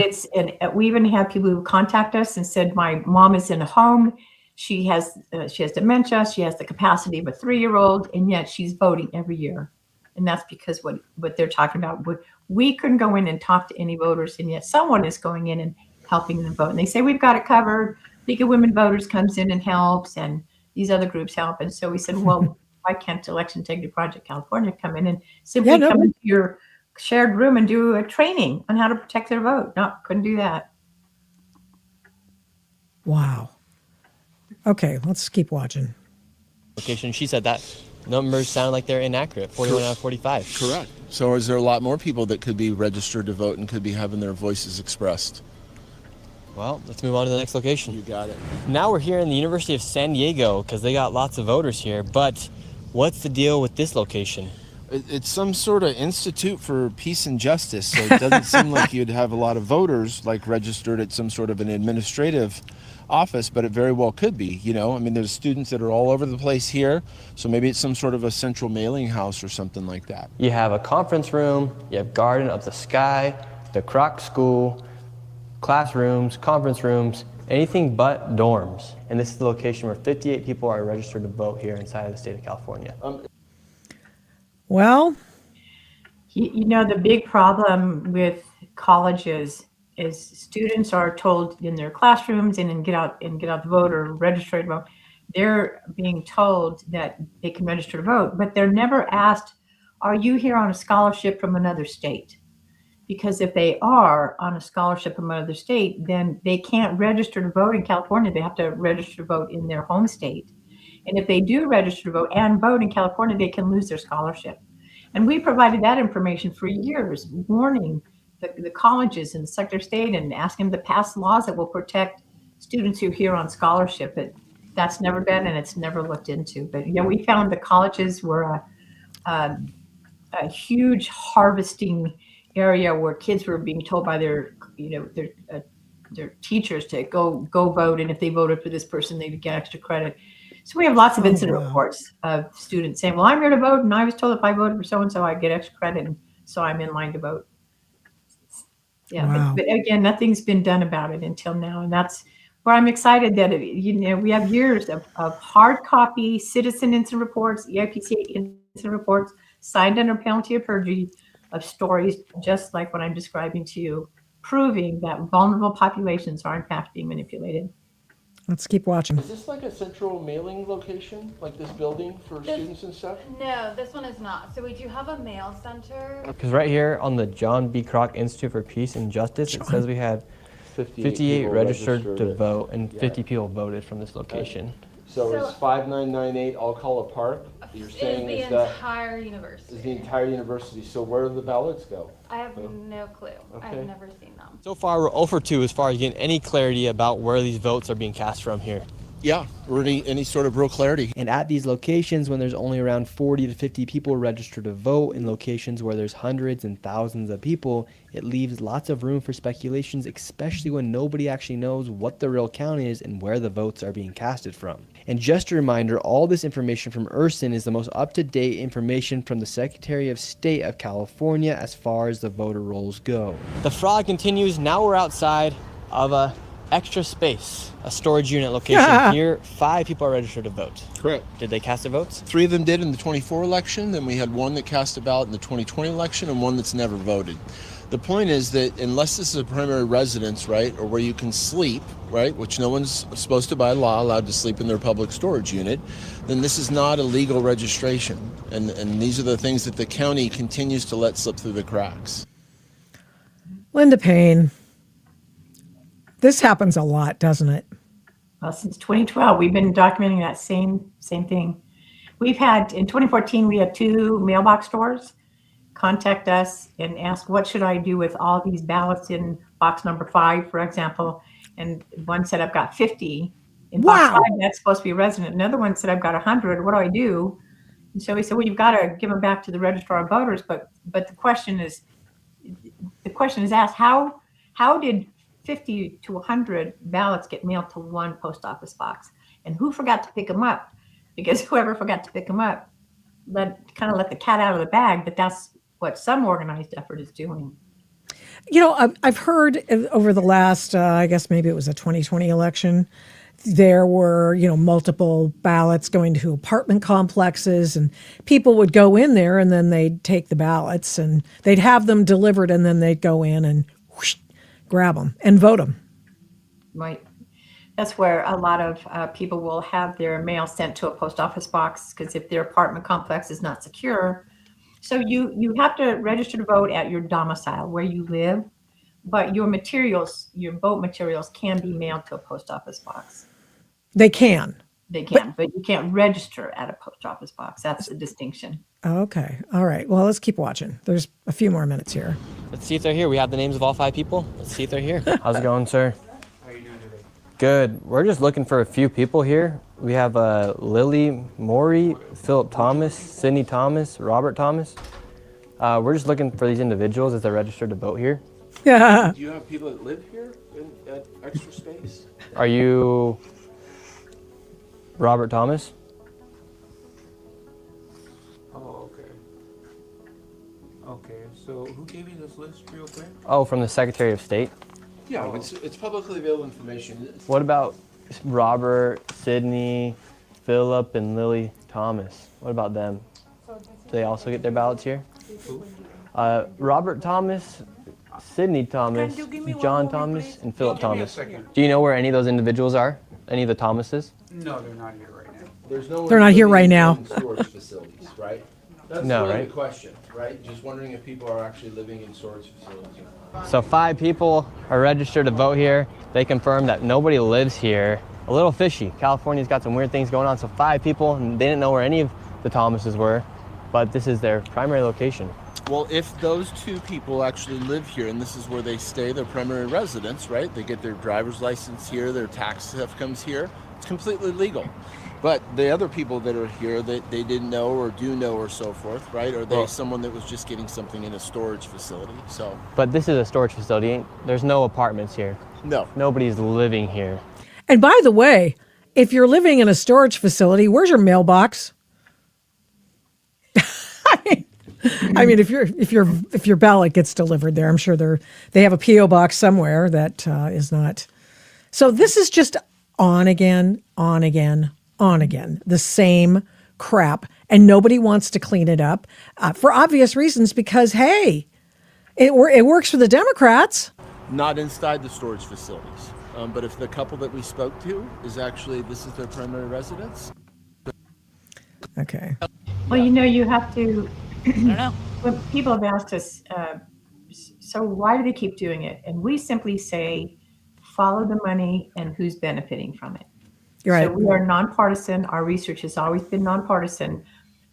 we even have people who contact us and said, my mom is in a home. She has dementia. She has the capacity of a 3-year-old, and yet she's voting every year. And that's because what they're talking about. We couldn't go in and talk to any voters, and yet someone is going in and helping them vote. And they say, we've got it covered. League of Women Voters comes in and helps, and these other groups help. And so we said, well, why can't Election Integrity Project California come in and simply come into your shared room and do a training on how to protect their vote? No, couldn't do that. Wow. Okay, let's keep watching. Location. She said that numbers sound like they're inaccurate, 41 out of 45. Correct. So is there a lot more people that could be registered to vote and could be having their voices expressed? Well, let's move on to the next location. You got it. Now we're here in the University of San Diego because they got lots of voters here, but what's the deal with this location? It's some sort of institute for peace and justice, so it doesn't seem like you'd have a lot of voters like registered at some sort of an administrative office, but it very well could be. There's students that are all over the place here, so maybe it's some sort of a central mailing house or something like that. You have a conference room, you have Garden of the Sky, the Kroc School, classrooms, conference rooms, anything but dorms. And this is the location where 58 people are registered to vote here inside of the state of California. Well, the big problem with colleges is students are told in their classrooms and then get out the vote or register to vote. They're being told that they can register to vote, but they're never asked, are you here on a scholarship from another state? Because if they are on a scholarship from another state, then they can't register to vote in California. They have to register to vote in their home state. And if they do register to vote and vote in California, they can lose their scholarship. And we provided that information for years, warning the colleges and the Secretary of State and asking them to pass laws that will protect students who are here on scholarship. But that's never been, and it's never looked into. But yeah, we found the colleges were a huge harvesting area where kids were being told by their teachers to go vote, and if they voted for this person, they'd get extra credit. So we have lots of incident reports of students saying, well, I'm here to vote, and I was told if I voted for so-and-so, I'd get extra credit, and so I'm in line to vote. Yeah, Wow. but again, nothing's been done about it until now, and that's where I'm excited that we have years of hard copy citizen incident reports, EIPC incident reports, signed under penalty of perjury, of stories just like what I'm describing to you, proving that vulnerable populations are in fact being manipulated. Let's keep watching. Is this like a central mailing location, like this building for students and stuff? No, this one is not. So we do have a mail center. Because right here on the John B. Kroc Institute for Peace and Justice, it says we had 58 registered to vote, and 50 people voted from this location. So is 5998 Alcala Park? You're saying is is the that entire university. is the entire university? So where do the ballots go? I have no clue. I've never seen them. So far, we're 0 for 2 as far as getting any clarity about where these votes are being cast from here. Yeah, or any sort of real clarity. And at these locations, when there's only around 40 to 50 people registered to vote, in locations where there's hundreds and thousands of people, it leaves lots of room for speculations, especially when nobody actually knows what the real count is and where the votes are being casted from. And just a reminder, all this information from Urson is the most up-to-date information from the Secretary of State of California as far as the voter rolls go. The fraud continues. Now we're outside of a extra space, a storage unit location. Here, 5 people are registered to vote. Correct. Did they cast their votes? 3 of them did in the 24 election, then we had 1 that cast a ballot in the 2020 election, and 1 that's never voted. The point is that unless this is a primary residence, right, or where you can sleep, right, which no one's supposed to by law allowed to sleep in their public storage unit, then this is not a legal registration. And these are the things that the county continues to let slip through the cracks. Linda Paine. This happens a lot, doesn't it? Well, since 2012, we've been documenting that same thing. We've had, in 2014, we had 2 mailbox stores contact us and ask, what should I do with all these ballots in box number 5, for example? And one said, I've got 50. In box 5, that's supposed to be a resident. Another one said, I've got 100. What do I do? And so we said, well, you've got to give them back to the registrar of voters. But the question is asked, how did 50 to 100 ballots get mailed to one post office box? And who forgot to pick them up? Because whoever forgot to pick them up let the cat out of the bag, but that's what some organized effort is doing. You know, I've heard over the last, I guess maybe it was a 2020 election, there were, multiple ballots going to apartment complexes, and people would go in there and then they'd take the ballots and they'd have them delivered, and then they'd go in and whoosh, grab them and vote them. Right. That's where a lot of people will have their mail sent to a post office box, because if their apartment complex is not secure. So you have to register to vote at your domicile where you live, but your vote materials can be mailed to a post office box. They can, but you can't register at a post office box. That's the distinction. Okay. All right. Well, let's keep watching. There's a few more minutes here. Let's see if they're here. We have the names of all 5 people. Let's see if they're here. How's it going, sir? How are you doing today? Good. We're just looking for a few people here. We have Lily Morey, Philip Thomas, Sydney Thomas, Robert Thomas. We're just looking for these individuals as they're registered to vote here. Yeah. Do you have people that live here at Extra Space? Are you Robert Thomas? Oh, okay. Okay, so who gave you this list real quick? Oh, from the Secretary of State. Yeah, it's publicly available information. What about Robert, Sydney, Philip, and Lily Thomas? What about them? Do they also get their ballots here? Robert Thomas, Sydney Thomas, John Thomas, and Philip Thomas. Do you know where any of those individuals are? Any of the Thomases? No, they're not here right now. There's no They're not here right now. Storage facilities, right? That's No, really right? the question, right? Just wondering if people are actually living in storage facilities. So 5 people are registered to vote here. They confirmed that nobody lives here. A little fishy. California's got some weird things going on. So 5 people, and they didn't know where any of the Thomases were, but this is their primary location. Well, if those 2 people actually live here and this is where they stay, their primary residence, right? They get their driver's license here, their tax stuff comes here, It's completely legal. But the other people that are here that they didn't know or do know or so forth, right? Or they someone that was just getting something in a storage facility. So. But this is a storage facility. There's no apartments here. No. Nobody's living here. And by the way, if you're living in a storage facility, where's your mailbox? I mean, if your ballot gets delivered there, I'm sure they have a PO box somewhere that is not. So this is just on again, the same crap, and nobody wants to clean it up for obvious reasons. Because hey, it works for the Democrats. Not inside the storage facilities, but if the couple that we spoke to is actually this is their primary residence. Okay. Well, you have to. I don't know. When people have asked us, so why do they keep doing it? And we simply say, follow the money and who's benefiting from it. You're right. So we are nonpartisan. Our research has always been nonpartisan.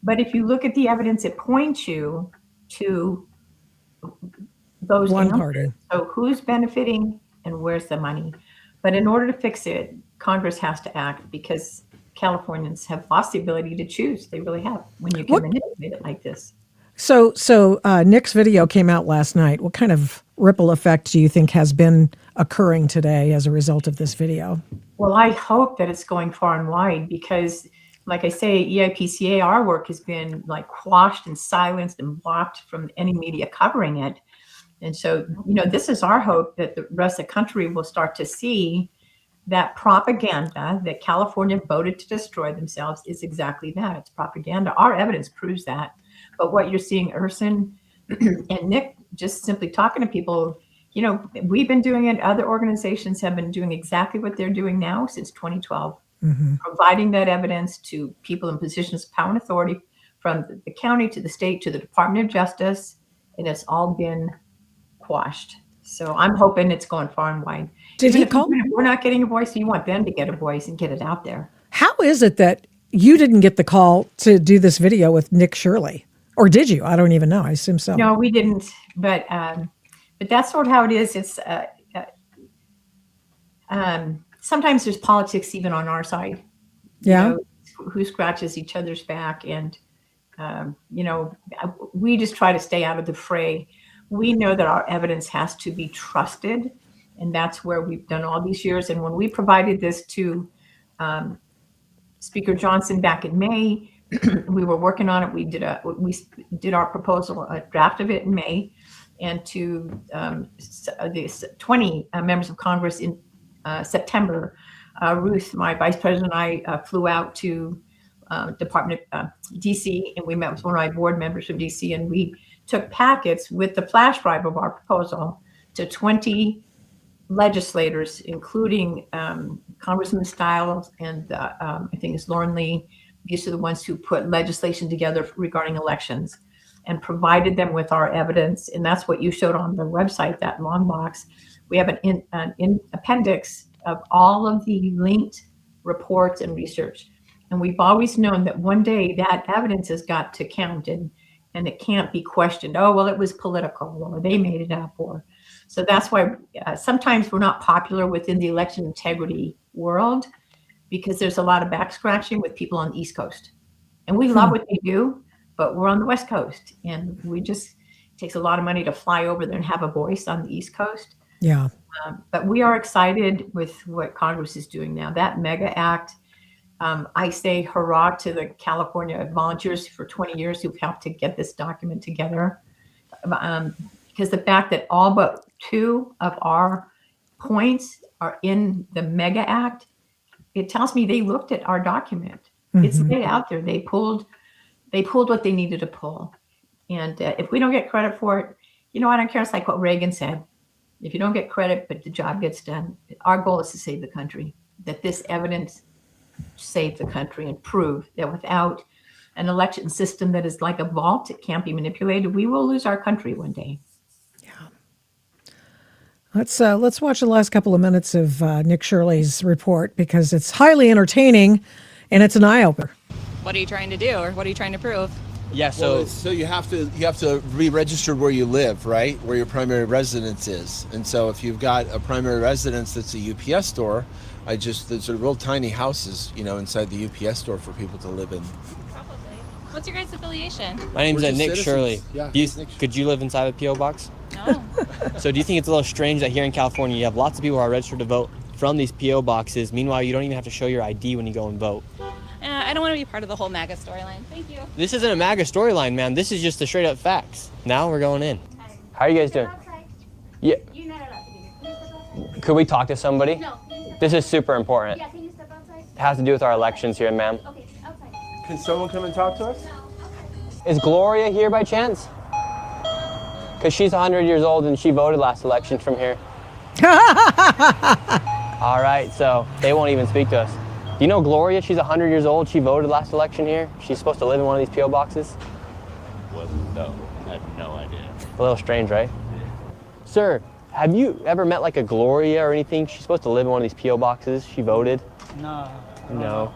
But if you look at the evidence, it points you to those one answers. party. So who's benefiting and where's the money? But in order to fix it, Congress has to act because Californians have lost the ability to choose. They really have when you can manipulate it like this. So Nick's video came out last night. What kind of ripple effect do you think has been occurring today as a result of this video? Well, I hope that it's going far and wide because, like I say, EIPCA, our work has been like quashed and silenced and blocked from any media covering it. And so, this is our hope that the rest of the country will start to see that propaganda that California voted to destroy themselves is exactly that. It's propaganda. Our evidence proves that. But what you're seeing, Urson and Nick, just simply talking to people, we've been doing it. Other organizations have been doing exactly what they're doing now since 2012, providing that evidence to people in positions of power and authority from the county to the state to the Department of Justice. And it's all been quashed. So I'm hoping it's going far and wide. Did he call? We're not getting a voice. You want them to get a voice and get it out there. How is it that you didn't get the call to do this video with Nick Shirley? Or did you? I don't even know. I assume so. No, we didn't. But that's sort of how it is. It's sometimes there's politics even on our side. Yeah. Who scratches each other's back. And, we just try to stay out of the fray. We know that our evidence has to be trusted. And that's where we've done all these years. And when we provided this to Speaker Johnson back in May, we were working on it. We did our proposal, a draft of it in May, and to the 20 members of Congress in September. Ruth, my vice president, and I flew out to Department of DC, and we met with one of my board members from DC, and we took packets with the flash drive of our proposal to 20 legislators, including Congressman Stiles and I think it's Lauren Lee. These are the ones who put legislation together regarding elections and provided them with our evidence. And that's what you showed on the website, that long box. We have an appendix of all of the linked reports and research. And we've always known that one day that evidence has got to count and it can't be questioned. Oh, well, it was political, or they made it up, or so that's why sometimes we're not popular within the election integrity world because there's a lot of back scratching with people on the East Coast. And we love what they do, but we're on the West Coast and it takes a lot of money to fly over there and have a voice on the East Coast. Yeah. But we are excited with what Congress is doing now. That mega act, I say hurrah to the California volunteers for 20 years who've helped to get this document together. Because the fact that all but 2 of our points are in the mega act, it tells me they looked at our document. It's laid out there. They pulled what they needed to pull. And if we don't get credit for it, I don't care. It's like what Reagan said. If you don't get credit, but the job gets done, our goal is to save the country, that this evidence save the country and prove that without an election system that is like a vault, it can't be manipulated, we will lose our country one day. Let's watch the last couple of minutes of Nick Shirley's report because it's highly entertaining and it's an eye-opener. What are you trying to do, or what are you trying to prove? Yeah, so so you have to be registered where you live, right? Where your primary residence is. And so if you've got a primary residence that's a UPS store, there's a real tiny houses, inside the UPS store for people to live in. Probably. What's your guys' affiliation? my name's We're just Nick citizens. Shirley. Yeah, Could you live inside a P.O. box? No. So do you think it's a little strange that here in California you have lots of people who are registered to vote from these P.O. boxes, meanwhile you don't even have to show your ID when you go and vote? I don't want to be part of the whole MAGA storyline. Thank you. This isn't a MAGA storyline, ma'am. This is just the straight up facts. Now we're going in. How are you guys doing? Yeah. You're not allowed to be here. Can you step outside? Could we talk to somebody? No. Can you step This is super important. Yeah, can you step outside? It has to do with our elections here, ma'am. Okay, outside. Can someone come and talk to us? Is Gloria here by chance? Because she's 100 years old and she voted last election from here. All right, so they won't even speak to us. Do you know Gloria? She's 100 years old. She voted last election here. She's supposed to live in one of these P.O. boxes. Well, no, I have no idea. A little strange, right? Sir, have you ever met like a Gloria or anything? She's supposed to live in one of these P.O. boxes. She voted. No. No.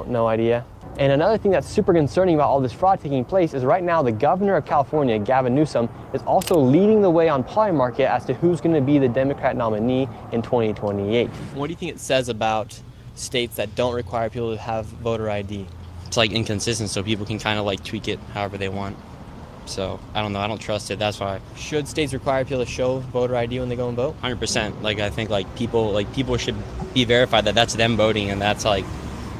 No idea. And another thing that's super concerning about all this fraud taking place is right now the governor of California, Gavin Newsom, is also leading the way on Polymarket as to who's going to be the Democrat nominee in 2028. What do you think it says about states that don't require people to have voter ID? It's like inconsistent, so people can kind of like tweak it however they want. So I don't know, I don't trust it. That's why. Should states require people to show voter ID when they go and vote? 100%. Like I think people should be verified that that's them voting and that's like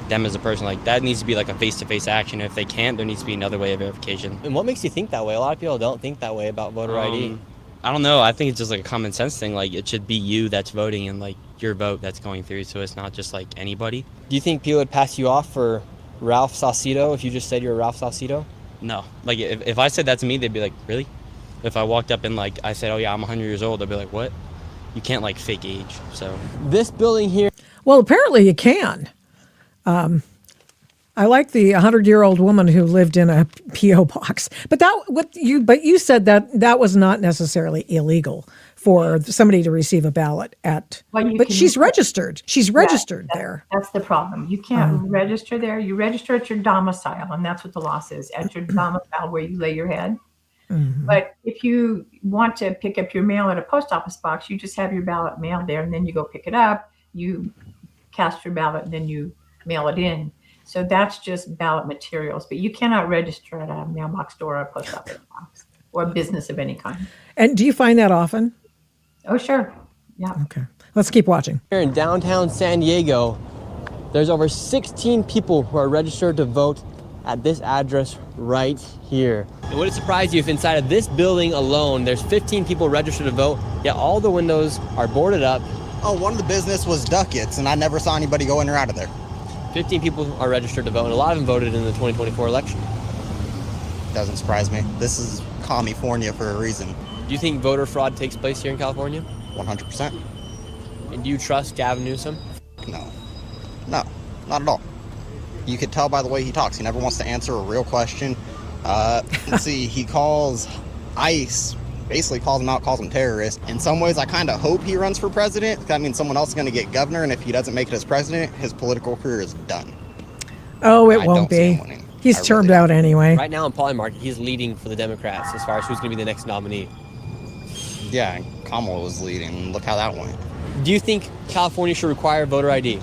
them as a person. Like that needs to be like a face-to-face action. If they can't, there needs to be another way of verification. And what makes you think that way? A lot of people don't think that way about voter ID. I don't know. I think it's just like a common sense thing. Like it should be you that's voting and like your vote that's going through. So it's not just like anybody. Do you think people would pass you off for Ralph Saucedo if you just said you're Ralph Saucedo? No. Like if I said that to me, they'd be like, really? If I walked up and like I said, oh yeah, I'm 100 years old, they'd be like, what? You can't like fake age. So this building here. Well, apparently you can. I like the 100-year-old woman who lived in a P.O. box, but you said that was not necessarily illegal for somebody to receive a ballot at. But she's registered. She's registered there. That's the problem. You can't register there. You register at your domicile, and that's what the law says, at your domicile where you lay your head. Mm-hmm. But if you want to pick up your mail at a post office box, you just have your ballot mailed there, and then you go pick it up. You cast your ballot, and then you mail it in. So that's just ballot materials, but you cannot register at a mailbox store or a post office box or a business of any kind. And do you find that often? Oh, sure. Yeah. Okay. Let's keep watching. Here in downtown San Diego, there's over 16 people who are registered to vote at this address right here. It wouldn't surprise you if inside of this building alone, there's 15 people registered to vote, yet all the windows are boarded up. Oh, one of the business was ducats, and I never saw anybody go in or out of there. 15 people are registered to vote, and a lot of them voted in the 2024 election. Doesn't surprise me. This is California for a reason. Do you think voter fraud takes place here in California? 100%. And do you trust Gavin Newsom? No, not at all. You could tell by the way he talks. He never wants to answer a real question. Let's see, he calls ICE, basically calls them out, calls them terrorists. In some ways, I kind of hope he runs for president. That means someone else is going to get governor, and if he doesn't make it as president, his political career is done. Oh, it won't be. He's termed out anyway. Right now in Polymarket, he's leading for the Democrats as far as who's going to be the next nominee. Yeah, Kamala was leading. Look how that went. Do you think California should require voter ID?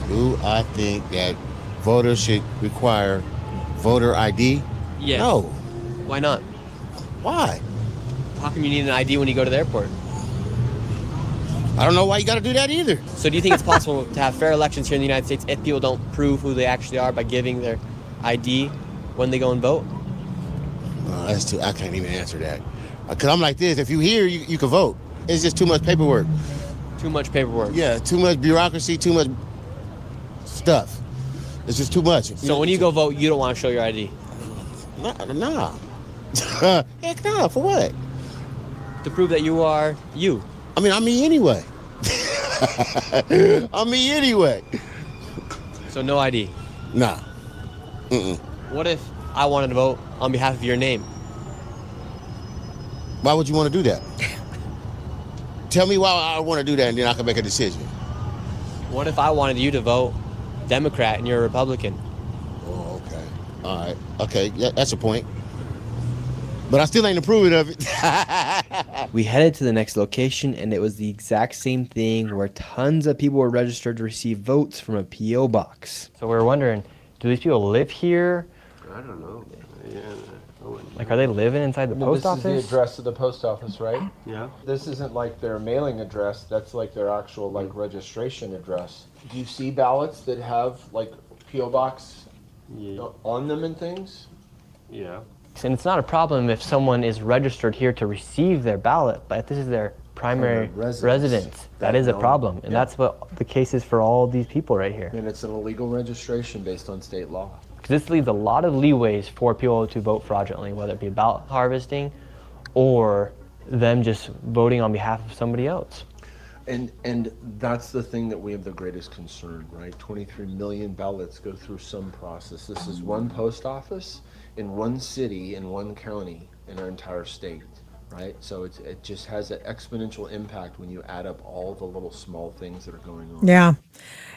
Do I think that voters should require voter ID? Yes. No. Why not? Why? How come you need an ID when you go to the airport? I don't know why you got to do that either. So do you think it's possible to have fair elections here in the United States if people don't prove who they actually are by giving their ID when they go and vote? That's too. I can't even answer that. Because I'm like this. If you here, you can vote. It's just too much paperwork. Too much paperwork. Yeah, too much bureaucracy, too much stuff. It's just too much. So when you go vote, you don't want to show your ID? Nah. Heck no, for what? To prove that you are you. I mean, I'm me anyway. I'm me anyway. So no ID? Nah. Mm-mm. What if I wanted to vote on behalf of your name? Why would you want to do that? Tell me why I want to do that, and then I can make a decision. What if I wanted you to vote Democrat and you're a Republican? Oh, okay. All right. Okay. Yeah, that's a point. But I still ain't approving of it. We headed to the next location, and it was the exact same thing where tons of people were registered to receive votes from a P.O. box. So we were wondering, do these people live here? I don't know. Yeah. Like, are they living inside the post office? This is the address of the post office, right? Yeah. This isn't like their mailing address. That's like their actual like registration address. Do you see ballots that have like P.O. box on them and things? Yeah. And it's not a problem if someone is registered here to receive their ballot, but if this is their primary residence, that is a problem. And that's what the case is for all these people right here. And it's an illegal registration based on state law. Because this leaves a lot of leeways for people to vote fraudulently, whether it be ballot harvesting or them just voting on behalf of somebody else. And that's the thing that we have the greatest concern, right? 23 million ballots go through some process. This is one post office in one city, in one county, in our entire state, right? So it just has an exponential impact when you add up all the little small things that are going on. Yeah.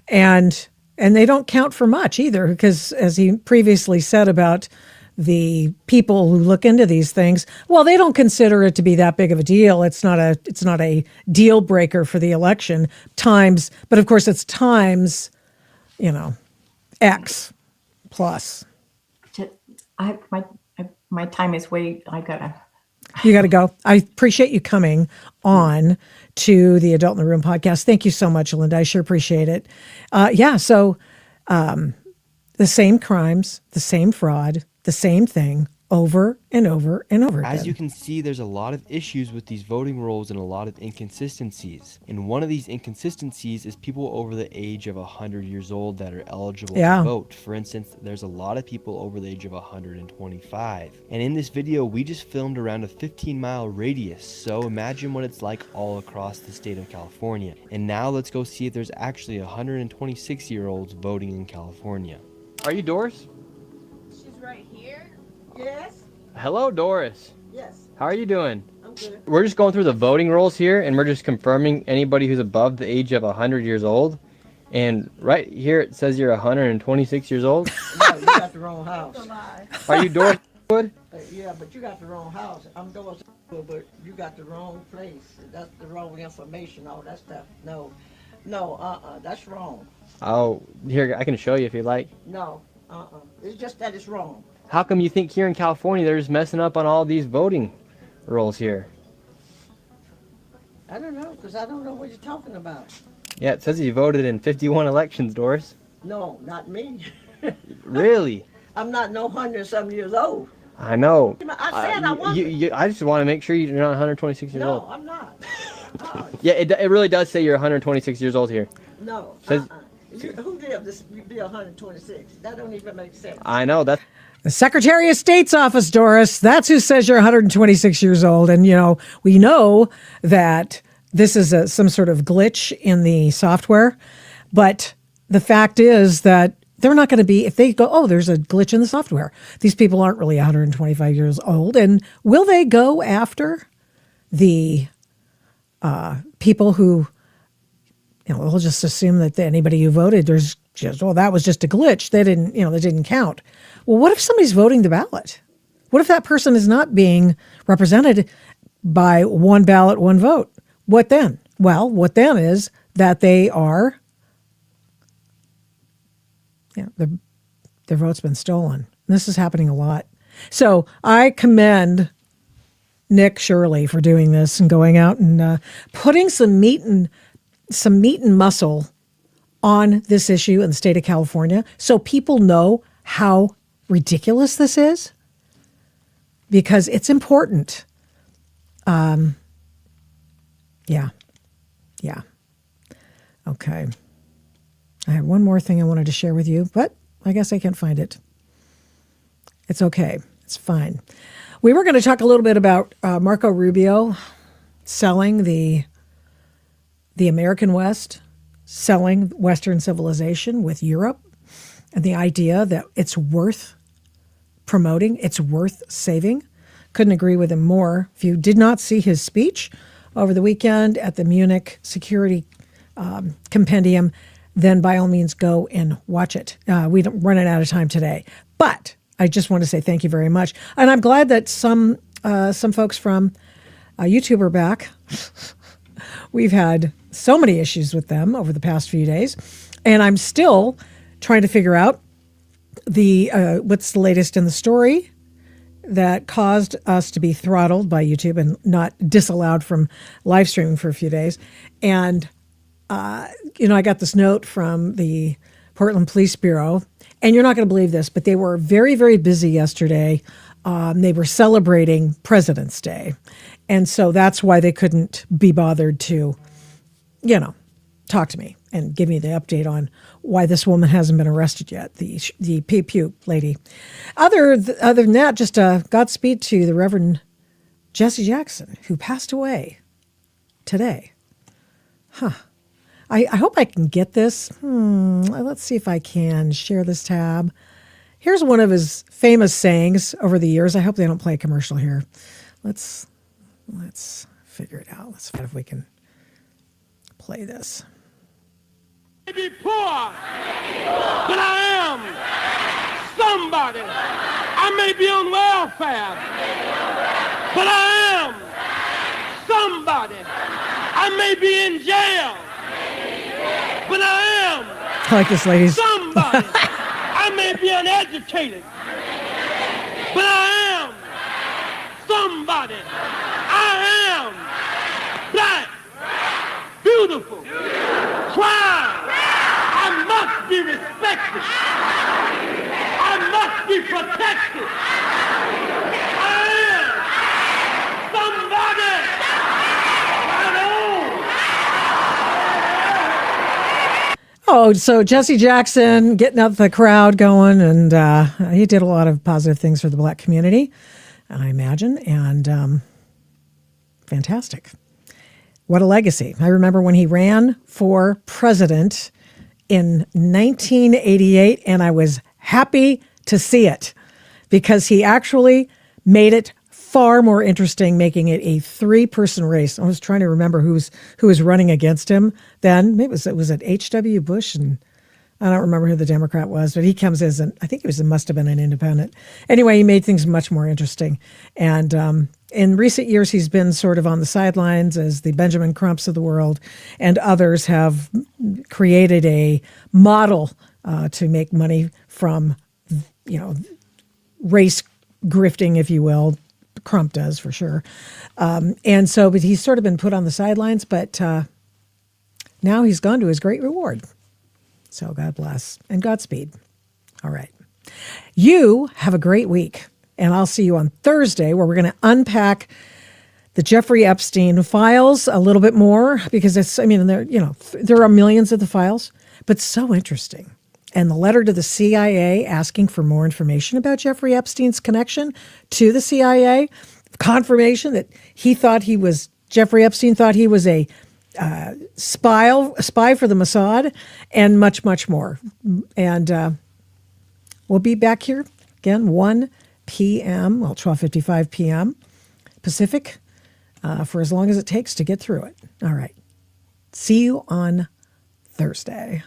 And they don't count for much either, because as he previously said about the people who look into these things, well, they don't consider it to be that big of a deal. It's not a deal breaker for the election times, but of course it's times, X plus. My time is way. You got to go. I appreciate you coming on to the Adult in the Room podcast. Thank you so much, Linda. I sure appreciate it. So the same crimes, the same fraud, the same thing over and over and over again. As you can see, there's a lot of issues with these voting rolls and a lot of inconsistencies. And one of these inconsistencies is people over the age of 100 years old that are eligible to vote. For instance, there's a lot of people over the age of 125. And in this video, we just filmed around a 15-mile radius. So imagine what it's like all across the state of California. And now let's go see if there's actually 126-year-olds voting in California. Are you Doris? She's right here. Yes. Hello, Doris. Yes. How are you doing? I'm good. We're just going through the voting rolls here, and we're just confirming anybody who's above the age of 100 years old. And right here it says you're 126 years old. No, you got the wrong house. That's a lie. Are you Doris Wood? Yeah, but you got the wrong house. I'm Doris Wood, but you got the wrong place. That's the wrong information, all that stuff. No, that's wrong. Oh, here, I can show you if you like. No, it's just that it's wrong. How come you think here in California they're just messing up on all these voting rolls here? I don't know, because I don't know what you're talking about. Yeah, it says you voted in 51 elections, Doris. No, not me. Really? I'm not no 100-some years old. I know. I said I wasn't. I just want to make sure you're not 126 years old. No, I'm not. Yeah, it really does say you're 126 years old here. No, Says, who did this? You be 126. That don't even make sense. I know, that's... The Secretary of State's office, Doris, that's who says you're 126 years old. And, we know that this is some sort of glitch in the software. But the fact is that they're not going to be, if they go, oh, there's a glitch in the software. These people aren't really 125 years old. And will they go after the people who, they'll just assume that anybody who voted, there's just, that was just a glitch. They didn't count. Well, what if somebody's voting the ballot? What if that person is not being represented by one ballot, one vote? What then? Well, what then is that they are, their vote's been stolen. This is happening a lot. So I commend Nick Shirley for doing this and going out and putting some meat and muscle on this issue in the state of California so people know how ridiculous this is, because it's important. Yeah. Okay. I had one more thing I wanted to share with you, but I guess I can't find it. It's okay. It's fine. We were going to talk a little bit about Marco Rubio selling the American West, selling Western civilization with Europe, and the idea that it's worth promoting, it's worth saving. Couldn't agree with him more. If you did not see his speech over the weekend at the Munich Security Compendium, then by all means go and watch it. We're running out of time today. But I just want to say thank you very much. And I'm glad that some folks from YouTube are back. We've had so many issues with them over the past few days. And I'm still trying to figure out what's the latest in the story that caused us to be throttled by YouTube and not disallowed from live streaming for a few days. And, I got this note from the Portland Police Bureau, and you're not going to believe this, but they were very, very busy yesterday. They were celebrating President's Day. And so that's why they couldn't be bothered to, talk to me and give me the update on why this woman hasn't been arrested yet, the Pew lady. Other than that, just Godspeed to the Reverend Jesse Jackson, who passed away today. I hope I can get this. Let's see if I can share this tab. Here's one of his famous sayings over the years. I hope they don't play a commercial here. Let's figure it out. Let's see if we can play this. I may be poor, but I am somebody. I may be on welfare, but I am somebody. I may be in jail, but I am I like this, ladies. somebody. I may be uneducated, but I am somebody. I am black, beautiful, proud. I must be respected. I must be protected. I am somebody. Oh, so Jesse Jackson getting up the crowd going, and he did a lot of positive things for the black community, I imagine, and fantastic. What a legacy. I remember when he ran for president in 1988, and I was happy to see it because he actually made it far more interesting, making it a 3-person race. I was trying to remember who was running against him then. Maybe it was H.W. Bush, and I don't remember who the Democrat was, but he comes as I think it must have been an independent. Anyway, he made things much more interesting. And in recent years, he's been sort of on the sidelines as the Benjamin Crumps of the world, and others have created a model to make money from, race grifting, if you will. Crump does for sure. But he's sort of been put on the sidelines, but now he's gone to his great reward. So God bless and Godspeed. All right. You have a great week, and I'll see you on Thursday where we're going to unpack the Jeffrey Epstein files a little bit more because there are millions of the files, but so interesting. And the letter to the CIA asking for more information about Jeffrey Epstein's connection to the CIA, confirmation that Jeffrey Epstein thought he was a spy for the Mossad, and much, much more. And we'll be back here again, 1 p.m., 12:55 p.m. Pacific, for as long as it takes to get through it. All right. See you on Thursday.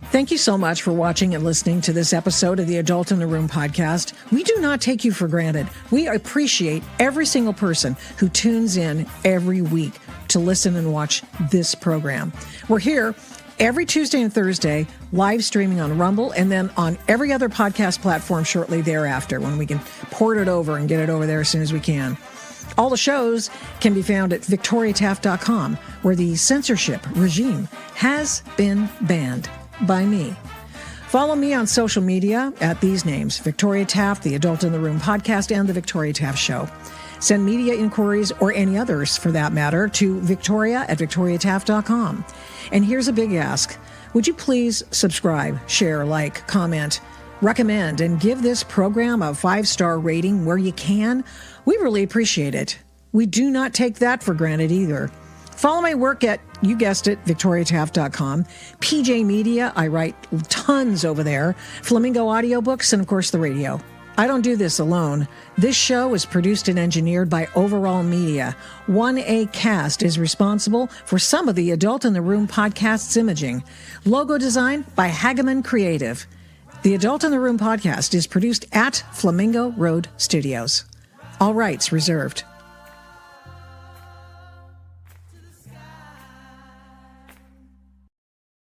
Thank you so much for watching and listening to this episode of the Adult in the Room podcast. We do not take you for granted. We appreciate every single person who tunes in every week to listen and watch this program. We're here every Tuesday and Thursday, live streaming on Rumble, and then on every other podcast platform shortly thereafter when we can port it over and get it over there as soon as we can. All the shows can be found at victoriataft.com, where the censorship regime has been banned by me. Follow me on social media at these names: Victoria Taft, the Adult in the Room podcast, and the Victoria Taft Show. Send media inquiries, or any others for that matter, to victoria@victoriataft.com. And here's a big ask. Would you please subscribe, share, like, comment, recommend, and give this program a 5-star rating where you can? We really appreciate it. We do not take that for granted either. Follow my work at, you guessed it, victoriataft.com. PJ Media, I write tons over there. Flamingo Audiobooks, and of course the radio. I don't do this alone. This show is produced and engineered by Overall Media. 1A Cast is responsible for some of the Adult in the Room podcast's imaging. Logo design by Hageman Creative. The Adult in the Room podcast is produced at Flamingo Road Studios. All rights reserved.